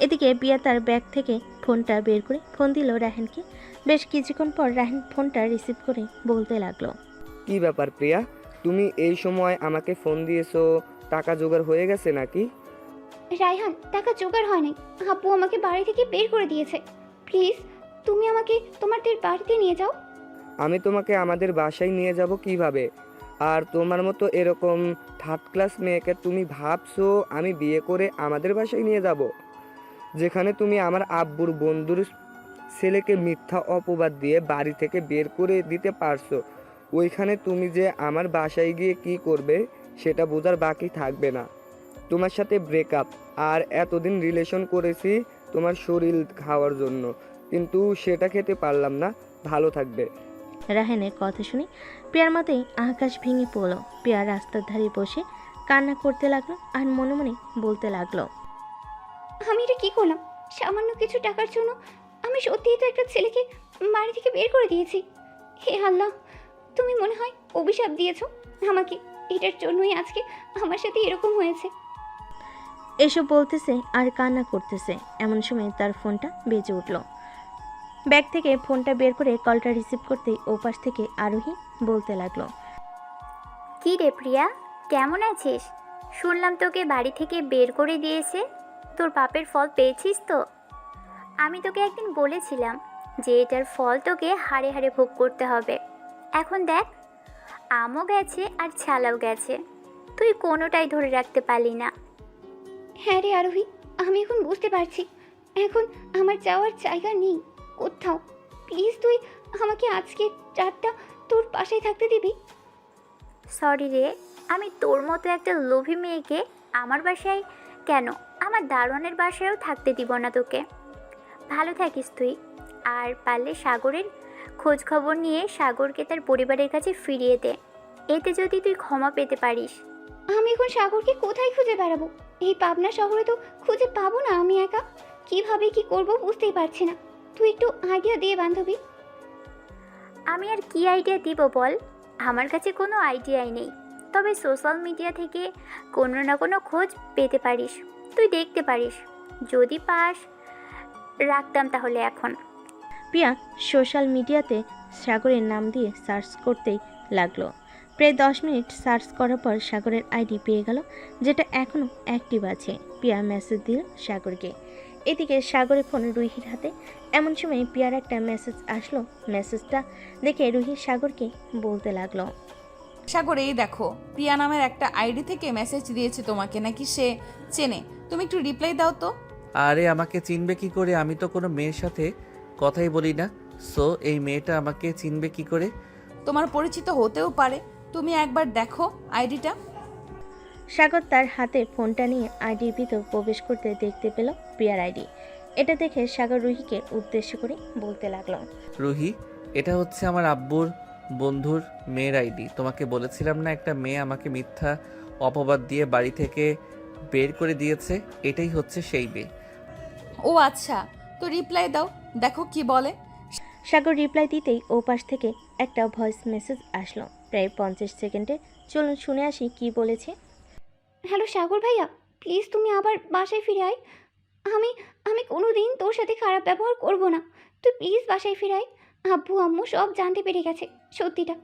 এদিকে পিয়া তার ব্যাগ থেকে ফোনটা বের করে ফোন দিল রাহেনকে। বেশ কিছুক্ষণ পর রাহেন ফোনটা রিসিভ করে বলতে লাগলো, কি ব্যাপার প্রিয়া, তুমি এই সময় আমাকে ফোন দিয়েছো? টাকা জোগাড় হয়ে গেছে নাকি? রায়হান, টাকা জোগাড় হয় নাই, আব্বু আমাকে বাড়ি থেকে বের করে দিয়েছে। প্লিজ তুমি আমাকে তোমাদের বাড়িতে নিয়ে যাও। আমি তোমাকে আমাদের বাসায় নিয়ে যাব কিভাবে? আর তোমার মতো এরকম থার্ড ক্লাস মেয়েকে তুমি ভাবছো আমি বিয়ে করে আমাদের বাসায় নিয়ে যাব, যেখানে তুমি আমার আব্বুর বন্ধুর ছেলেকে মিথ্যা অপবাদ দিয়ে বাড়ি থেকে বের করে দিতে পারছো? ওইখানে তুমি যে আমার বাসায় গিয়ে কি করবে সেটা বোঝার বাকি থাকবে না। তোমার সাথে ব্রেকআপ, আর এতদিন রিলেশন করেছি তোমার শরীর খাওয়ার জন্য, কিন্তু সেটা খেতে পারলাম না। ভালো থাকবে। রাহেনের কথা শুনে পিয়ার মাথায় আকাশ ভেঙে পড়লো। পিয়া রাস্তার ধারে বসে কান্না করতে লাগলো আর মনে মনে বলতে লাগলো, আমি এটা কি করলাম? সামান্য কিছু টাকার জন্য আমি সত্যিই তো একটা ছেলেকে বাড়ি থেকে বের করে দিয়েছি। হে আল্লাহ, তুমি মনে হয় অভিশাপ দিয়েছো আমাকে, এটার জন্যই আজকে আমার সাথে এরকম হয়েছে। এসব বলতেছে আর কান্না করতেছে। এমন সময় তার ফোনটা বেজে উঠল। ব্যাগ থেকে ফোনটা বের করে কলটা রিসিভ করতেই ওপাশ থেকে আরোহী বলতে লাগলো, কি রে প্রিয়া, কেমন আছিস? শুনলাম তোকে বাড়ি থেকে বের করে দিয়েছে, তোর পাপের ফল পেয়েছিস তো? আমি তোকে একদিন বলেছিলাম যে এটার ফল তোকে হাড়ে হাড়ে ভোগ করতে হবে। এখন দেখ, আমও গেছে আর ছালাও গেছে, তুই কোনোটাই ধরে রাখতে পারলি না। হ্যাঁ রে আরোহী, আমি এখন বুঝতে পারছি এখন আমার যাওয়ার জায়গা নেই কোথাও। প্লিজ তুই আমাকে আজকে রাতটা তোর পাশেই থাকতে দিবি? সরি রে, আমি তোর মতো একটা লোভী মেয়েকে আমার বাসায় কেন, আমার দারোয়ানের বাসায়ও থাকতে দিব না তোকে। ভালো থাকিস তুই। আর পারলে সাগরের খোঁজ খবর নিয়ে সাগরকে তার পরিবারের কাছে ফিরিয়ে দে। এতে যদি তুই ক্ষমা পেতে পারিস। আমি এখন সাগরকে কোথায় খুঁজে বেড়াবো? এই পাবনা শহরে তো খুঁজে পাবো না আমি একা। কিভাবে কি করব বুঝতেই পারছি না। তুই একটু আইডিয়া দিয়ে বান্ধবী। আমি আর কি আইডিয়া দিব বল? আমার কাছে কোনো আইডিয়াই নেই। তবে সোশ্যাল মিডিয়া থেকে কোনো না কোনো খোঁজ পেতে পারিস, তুই দেখতে পারিস। যদি পাস রাখতাম তাহলে এখন। প্রিয়া সোশ্যাল মিডিয়াতে সাগরের নাম দিয়ে সার্চ করতেই লাগলো। প্রায় 10 মিনিট সার্চ করার পর সাগরের আইডি পেয়ে গেল, যেটা এখনও অ্যাক্টিভ আছে। প্রিয়া মেসেজ দিল সাগরকে। এদিকে সাগরের ফোন রুহির হাতে। এমন সময় প্রিয়ার একটা মেসেজ আসলো। মেসেজটা দেখে রুহি সাগরকে বলতে লাগলো, সাগর এই দেখো, প্রিয়া নামের একটা আইডি থেকে মেসেজ দিয়েছে তোমাকে, নাকি সে চেনে? তুমি একটু রিপ্লাই দাও তো। আরে আমাকে চিনবে কি করে? আমি তো কোনো মেয়ের সাথে কথাই বলি না। সো এই মেয়েটা আমাকে চিনবে কি করে? তোমার পরিচিত হতেও পারে, তুমি একবার দেখো আইডিটা। সাগর তার হাতে ফোনটা নিয়ে আইডির ভিতর প্রবেশ করতে দেখতে পেল প্রিয়ার আইডি। এটা দেখে সাগর রুহিকে উদ্দেশ্য করে বলতে লাগলো, রুহি, এটা হচ্ছে আমার আব্বুর বন্ধুর মেয়ের আইডি। তোমাকে বলেছিলাম না একটা মেয়ে আমাকে মিথ্যা অপবাদ দিয়ে বাড়ি থেকে বের করে দিয়েছে? এটাই হচ্ছে সেই মেয়ে। ও আচ্ছা, তো রিপ্লাই দাও, দেখো কি বলে। সাগর রিপ্লাই দিতেই ও পাশ থেকে একটা ভয়েস মেসেজ আসলো প্রায় 50 সেকেন্ডে। চলুন শুনে আসি কি বলেছে। হ্যালো সাগর ভাইয়া, প্লিজ তুমি আবার বাসায় ফিরে আয়। আমি আমি কোনো দিন তোর সাথে খারাপ ব্যবহার করব না। তুই প্লিজ বাসায় ফিরে আয়। আব্বু আম্মু সব জানতে পেরে গেছে সত্যিটা।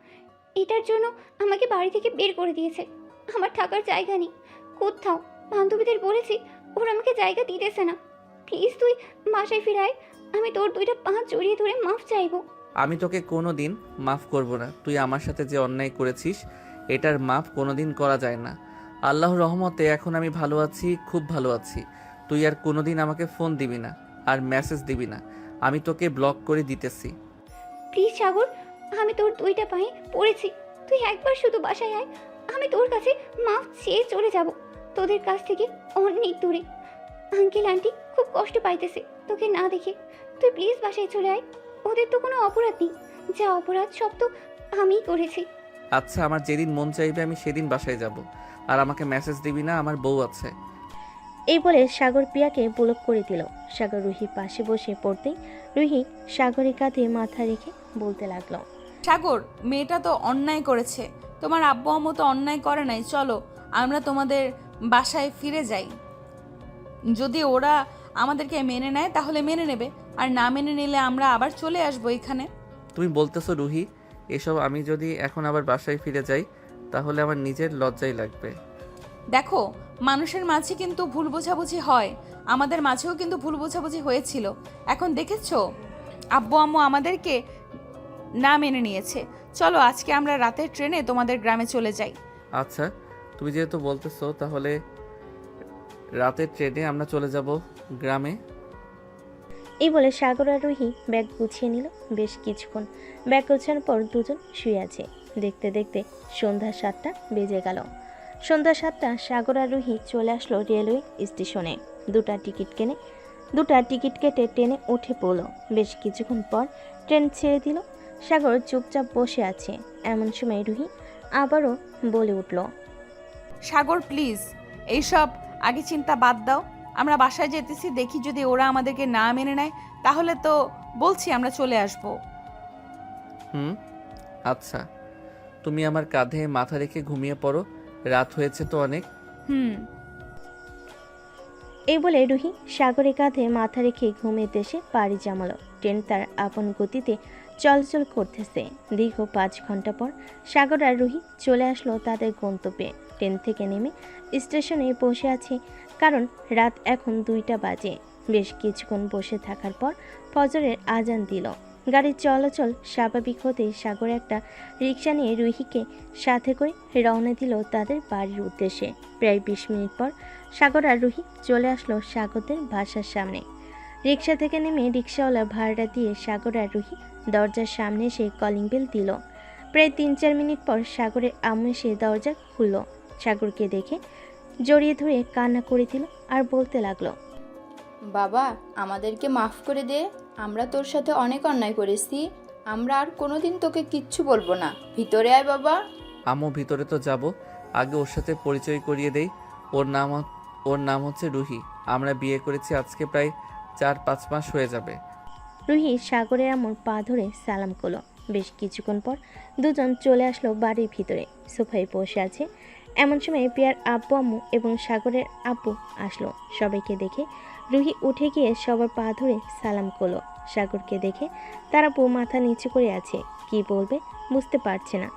এটার জন্য আমাকে বাড়ি থেকে বের করে দিয়েছে। আমার থাকার জায়গা নেই কোথাও। বান্ধবীদের বলেছি, ওরা আমাকে জায়গা দিতেছে না। প্লিজ তুই বাসায় ফিরে আয়। আমি তোর 2টা পা জড়িয়ে ধরে মাফ চাইবো। আমি তোকে কোনো দিন মাফ করব না। তুই আমার সাথে যে অন্যায় করেছিস এটার মাফ কোনো দিন করা যায় না। আল্লাহর রহমতে এখন আমি ভালো আছি, খুব ভালো আছি। তুই আর কোনো দিন আমাকে ফোন দিবি না আর মেসেজ দিবি না। আমি তোকে ব্লক করে দিতেছি। প্লিজ সাগর, আমি তোর 2টা পায়ে পড়েছি। তুই একবার শুধু বাসায় আয়। আমি তোর কাছে মাফ চেয়ে চলে যাব, তোদের কাছ থেকে অনেক দূরে। আঙ্কেল আন্টি খুব কষ্ট পাইতেছে তোকে না দেখে। তুই প্লিজ বাসায় চলে আয়। ওদের তো কোনো অপরাধ নেই, যা অপরাধ সব তো আমিই করেছি। আচ্ছা, আমার যেদিন মন চাইবে আমি সেদিন বাসায় যাব। আর আমাকে মেসেজ দিবি না, আমার বউ আছে। এই বলে সাগর প্রিয়াকে ব্লক করে দিল। সাগর রুহির পাশে বসে পড়তেই রুহি সাগরের কাঁধে মাথা রেখে বলতে লাগলো, সাগর, মেয়েটা তো অন্যায় করেছে। তোমার আব্বু আম্মু তো অন্যায় করে নাই। চলো আমরা তোমাদের বাসায় ফিরে যাই। যদি ওরা আমাদেরকে মেনে নেয় তাহলে মেনে নেবে, আর না মেনে নিলে আমরা আবার চলে আসবো এখানে। তুমি বলতেছো রুহি এসব? আমি যদি এখন আবার বাসায় ফিরে যাই তাহলে আমার নিজের লজ্জাই লাগবে। দেখো, মানুষের মাঝে কিন্তু ভুল বোঝাবুঝি হয়। আমাদের মাঝেও কিন্তু ভুল বোঝাবুঝি হয়েছিল। এখন দেখেছো আব্বু আম্মু আমাদেরকে না মেনে নিয়েছে। চলো আজকে আমরা রাতের ট্রেনে তোমাদের গ্রামে চলে যাই। আচ্ছা, তুমি যেহেতু বলতেছো তাহলে রাতের ট্রেনে আমরা চলে যাব গ্রামে। এই বলে সাগর আর রুহি ব্যাগ গুছিয়ে নিল। বেশ কিছুক্ষণ ব্যাগ গোছানোর পর দুজন শুয়ে আছে। দেখতে দেখতে সন্ধ্যা 7টা বেজে গেল। সন্ধ্যা 7টা সাগর আর রুহি চলে আসলো রেলওয়ে স্টেশনে। 2টা টিকিট কেটে ট্রেনে উঠে পড়লো। বেশ কিছুক্ষণ পর ট্রেন ছেড়ে দিল। সাগর চুপচাপ বসে আছে। এমন সময় রুহি আবারও বলে উঠল, সাগর প্লিজ এইসব আগে চিন্তা বাদ দাও। আমরা বাসায় যেতেছি, দেখি যদি ওরা আমাদেরকে না মেনে নেয় তাহলে তো বলছি আমরা চলে আসব। আচ্ছা, তুমি আমার কাঁধে মাথা রেখে ঘুমিয়ে পড়ো, রাত হয়েছে তো অনেক। এই বলে রুহি সাগরের কাঁধে মাথা রেখে ঘুমের দেশে পাড়ি জমালো। ট্রেন তার আপন গতিতে চলাচল করতেছে। দীর্ঘ 5 ঘন্টা পর সাগর আর রুহি চলে আসলো তাদের গন্তব্যে। ট্রেন থেকে নেমে স্টেশনে বসে আছে, কারণ রাত এখন 2টা বাজে। বেশ কিছুক্ষণ বসে থাকার পর ফজরের আজান দিল। গাড়ির চলাচল স্বাভাবিক হতেই সাগর একটা রিক্সা নিয়ে রুহিকে সাথে করে রওনা দিল তাদের বাড়ির উদ্দেশ্যে। প্রায় 20 মিনিট পর সাগর আর রুহি চলে আসলো সাগরদের বাসার সামনে। রিক্সা থেকে নেমে রিক্সাওয়ালা ভাড়া দিয়ে সাগর আর রুহি দরজার সামনে এসে কলিং বেল দিল। প্রায় 3-4 মিনিট পর সাগরের আম্মু এসে দরজা খুলল। সাগরকে দেখে জড়িয়ে ধরে কান্না করে দিল আর বলতে লাগলো, বাবা, আমাদেরকে মাফ করে দে। আমরা তোর সাথে অনেক অন্যায় করেছি। আমরা আর কোনোদিন তোকে কিচ্ছু বলবো না। ভিতরে আয় বাবা। আম্মু ভিতরে তো যাব, আগে ওর সাথে পরিচয় করিয়ে দেই। ওর নাম হচ্ছে রুহি। আমরা বিয়ে করেছি আজকে প্রায় 4-5 মাস হয়ে যাবে। রুহি সাগরের আম্মুর পা ধরে সালাম করলো। বেশ কিছুক্ষণ পর দুজন চলে আসলো বাড়ির ভিতরে। সোফায় বসে আছে। এমন সময় প্রিয়ার আব্বু আম্মু এবং সাগরের আব্বু আসলো। সবাইকে দেখে রুহি উঠে গিয়ে সবার পা ধরে সালাম করলো। সাগরকে দেখে তার আব্বু মাথা নিচু করে আছে, কি বলবে বুঝতে পারছে না,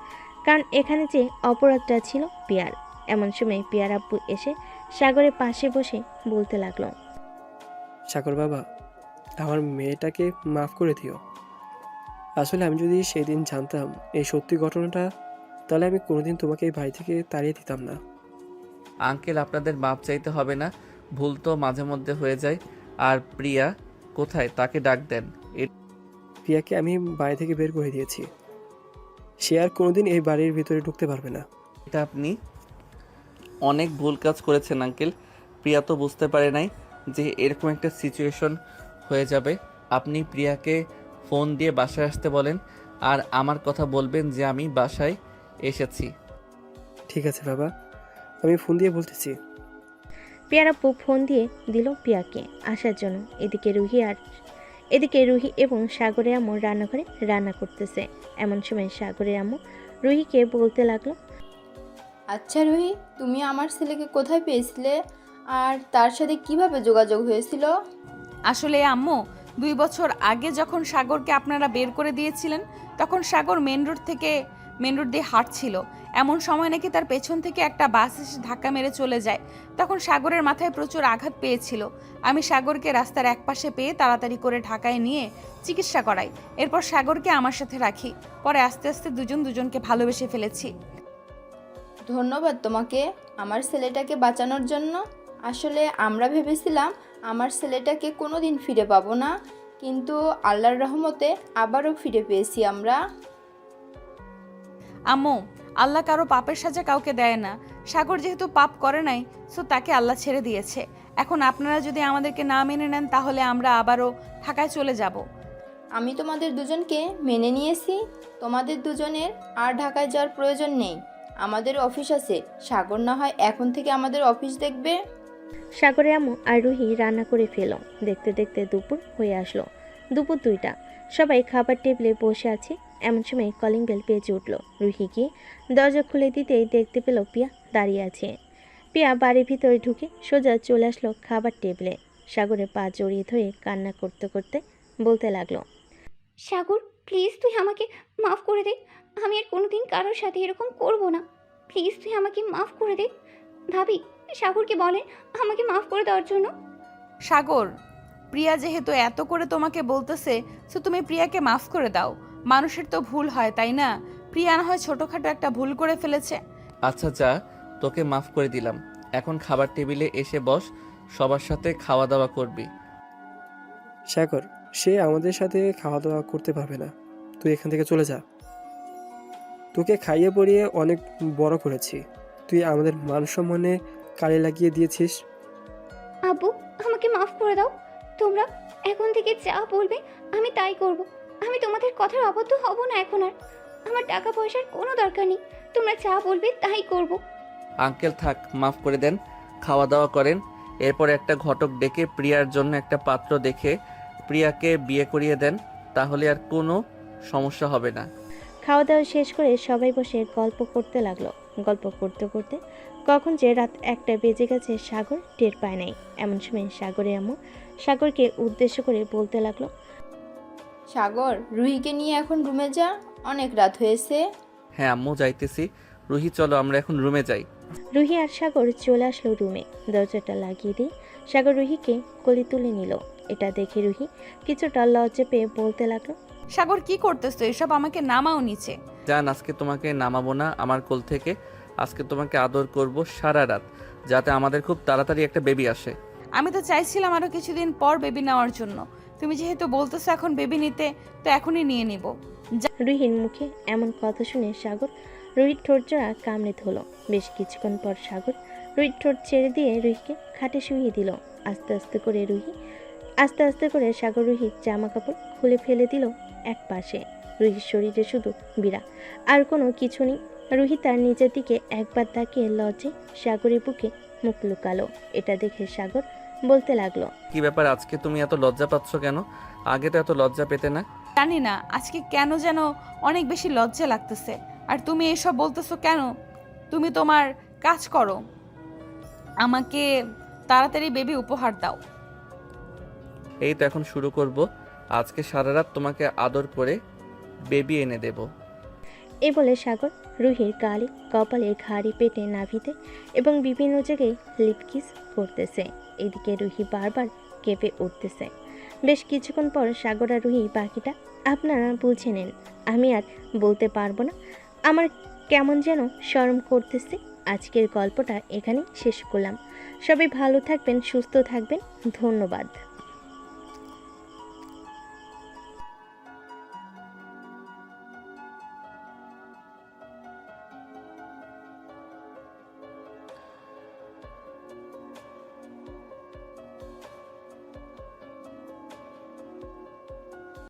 কারণ এখানে যে অপরাধটা ছিল প্রিয়ার। এমন সময় প্রিয়ার আব্বু এসে সাগরের পাশে বসে বলতে লাগলো, সাগর বাবা, আমার মেয়েটাকে মাফ করে দিও। আসলে আমি যদি সেদিন জানতাম এই সত্যি ঘটনাটা, তাহলে আমি কোনোদিন তোমাকে এই বাড়ি থেকে তাড়িয়ে দিতাম না। আঙ্কেল, আপনাদের মাপ চাইতে হবে না, ভুল তো মাঝে মধ্যে হয়ে যায়। আর প্রিয়া কোথায়, তাকে ডাক দেন। প্রিয়াকে আমি বাড়ি থেকে বের করে দিয়েছি। সে আর কোনোদিন এই বাড়ির ভিতরে ঢুকতে পারবে না। এটা আপনি অনেক ভুল কাজ করেছেন আঙ্কেল। প্রিয়া তো বুঝতে পারে নাই যে এরকম একটা সিচুয়েশন হয়ে যাবে। আপনি প্রিয়াকে ফোন দিয়ে বাসায় আসতে বলেন, আর আমার কথা বলবেন যে আমি বাসায় এসেছি। ঠিক আছে বাবা, আমি ফোন দিয়ে বলতেছি। প্রিয়ার আব্বু ফোন দিয়ে দিল প্রিয়াকে আসার জন্য। এদিকে রুহি এবং সাগরের আম্মু রান্নাঘরে রান্না করতেছে। এমন সময় সাগরের আম্মু রুহিকে বলতে লাগলো, আচ্ছা রুহি, তুমি আমার ছেলেকে কোথায় পেয়েছিলে আর তার সাথে কিভাবে যোগাযোগ হয়েছিল? আসলে আম্মু, 2 বছর আগে যখন সাগরকে আপনারা বের করে দিয়েছিলেন, তখন সাগর মেন রোড দিয়ে হাঁটছিল। এমন সময় নাকি তার পেছন থেকে একটা বাস এসে ধাক্কা মেরে চলে যায়। তখন সাগরের মাথায় প্রচুর আঘাত পেয়েছিল। আমি সাগরকে রাস্তার একপাশে পেয়ে তাড়াতাড়ি করে ঢাকায় নিয়ে চিকিৎসা করাই। এরপর সাগরকে আমার সাথে রাখি। পরে আস্তে আস্তে দুজনকে ভালোবেসে ফেলেছি। ধন্যবাদ তোমাকে আমার ছেলেটাকে বাঁচানোর জন্য। আসলে আমরা ভেবেছিলাম আমার ছেলেটাকে কোনো দিন ফিরে পাবো না, কিন্তু আল্লাহর রহমতে আবারও ফিরে পেয়েছি আমরা। আম্মু, আল্লাহ কারো পাপের সাজা কাউকে দেয় না। সাগর যেহেতু পাপ করে নাই, সো তাকে আল্লাহ ছেড়ে দিয়েছে। এখন আপনারা যদি আমাদেরকে না মেনে নেন, তাহলে আমরা আবারও ঢাকায় চলে যাব। আমি তোমাদের দুজনকে মেনে নিয়েছি। তোমাদের দুজনের আর ঢাকায় যাওয়ার প্রয়োজন নেই। আমাদের অফিস আছে। সাগর না হয় এখন থেকে আমাদের অফিস দেখবে। সাগরের আম্মু আর রুহি রান্না করে ফেলো। দেখতে দেখতে দুপুর হয়ে আসলো। দুপুর 2টা। সবাই খাবার টেবিলে বসে আছে। এমন সময় কলিং বেল বেজে উঠল। রুহি গিয়ে দরজা খুলে দিতেই দেখতে পেল পিয়া দাঁড়িয়ে আছে। পিয়া বাড়ির ভিতরে ঢুকে সোজা চলে আসলো খাবার টেবিলে। সাগরের পা জড়িয়ে ধরে কান্না করতে করতে বলতে লাগলো, সাগর, প্লিজ তুই আমাকে মাফ করে দে। আমি আর কোনোদিন কারোর সাথে এরকম করব না। প্লিজ তুই আমাকে মাফ করে দে। ভাবি, সাগরকে বলেন আমাকে মাফ করে দেওয়ার জন্য। সাগর, প্রিয়া যেহেতু এত করে তোমাকে বলতেছে, সো তুমি প্রিয়াকে মাফ করে দাও। মানুষের তো ভুল হয়, তাই না? প্রিয়া না হয় ছোটোখাটো একটা ভুল করে ফেলেছে। আচ্ছা যা, তোকে মাফ করে দিলাম। এখন খাবার টেবিলে এসে বস, সবার সাথে খাওয়া দাওয়া করবি। সাগর, সে আমাদের সাথে খাওয়া দাওয়া করতে পারবে না। তুই এখান থেকে চলে যা। তোকে খাইয়ে পরিয়ে অনেক বড় করেছি। তুই আমাদের মান সম্মানে কালি লাগিয়ে দিয়েছিস। আব্বু, আমাকে মাফ করে দাও। তোমরা এখন থেকে যা বলবে আমি তাই করব। আমি তোমাদের কথার অবাধ্য হব না এখন আর। আমার টাকা পয়সার কোনো দরকার নেই। তোমরা যা বলবে তাই করব। আঙ্কেল থাক, মাফ করে দেন। খাওয়া দাওয়া করেন। এরপর একটা ঘটক ডেকে প্রিয়ার জন্য একটা পাত্র দেখে প্রিয়াকে বিয়ে করিয়ে দেন, তাহলে আর কোনো সমস্যা হবে না। খাওয়া দাওয়া শেষ করে সবাই বসে গল্প করতে লাগলো। গল্প করতে করতে কখন যে রাত 1টা বেজে গেছে সাগর টের পায় নাই। এমন সময় সাগরের আম্মু সাগরকে উদ্দেশ্য করে বলতে লাগলো, সাগর, রুহিকে নিয়ে এখন রুমে যা, অনেক রাত হয়েছে। হ্যাঁ আম্মু, যাইতেছি। রুহি চলো আমরা এখন রুমে যাই। রুহি আর সাগর চলে আসলো রুমে। দরজাটা লাগিয়ে দিয়ে সাগর রুহিকে কোলে তুলে নিল। এটা দেখে রুহি কিছুটা লজ্জা পেয়ে বলতে লাগলো, সাগর কি করতেছো? এসব আমাকে নামাও নিচে। জান, আজকে তোমাকে নামাবো না আমার কোল থেকে। আজকে তোমাকে আদর করব সারা রাত, যাতে আমাদের খুব তাড়াতাড়ি একটা বেবি আসে। আমি তো চাইছিলাম আরো কিছুদিন পর বেবি নেওয়ার জন্য। তুমি যেহেতু বলতেছো এখন বেবি নিতে, তো এখনই নিয়ে নিব। রুহির মুখে এমন কথা শুনে সাগর রুহির ঠোঁট জোড়া কামড়ে ধরল। বেশ কিছুক্ষণ পর সাগর রুহির ঠোঁট ছেড়ে দিয়ে রুহিকে খাটে শুইয়ে দিল। আস্তে আস্তে করে সাগর রুহির জামা কাপড় খুলে ফেলে দিল এক পাশে। রুহির শরীরে শুধু বিড়া, আর কোনো কিছু নেই। রুহি তার নিজের দিকে একবার তাকিয়ে লজ্জে সাগরের বুকে মুখ লুকালো। এটা দেখে সাগর বলতে লাগলো, কি ব্যাপার, আজকে তুমি এত লজ্জা পাচ্ছ কেন? আগে তো এত লজ্জা পেতে না। জানি না আজকে কেন যেন অনেক বেশি লজ্জা লাগতেছে। আর তুমি এসব বলতেছো কেন? তুমি তোমার কাজ করো, আমাকে তাড়াতাড়ি বেবি উপহার দাও। এই তো এখন শুরু করব। আজকে সারা রাত তোমাকে আদর করে বেবি এনে দেব। এ বলে সাগর রুহির গালে, কপালে, ঘাড়ি, পেটে, নাভিতে এবং বিভিন্ন জায়গায় লিপকিস করতেছে। এদিকে রুহি বারবার কেঁপে উঠতেছে। বেশ কিছুক্ষণ পর সাগর আর রুহি বাকিটা আপনারা বুঝে নেন, আমি আর বলতে পারবো না। আমার কেমন যেন শরম করতেছে। আজকের গল্পটা এখানেই শেষ করলাম। সবাই ভালো থাকবেন, সুস্থ থাকবেন। ধন্যবাদ।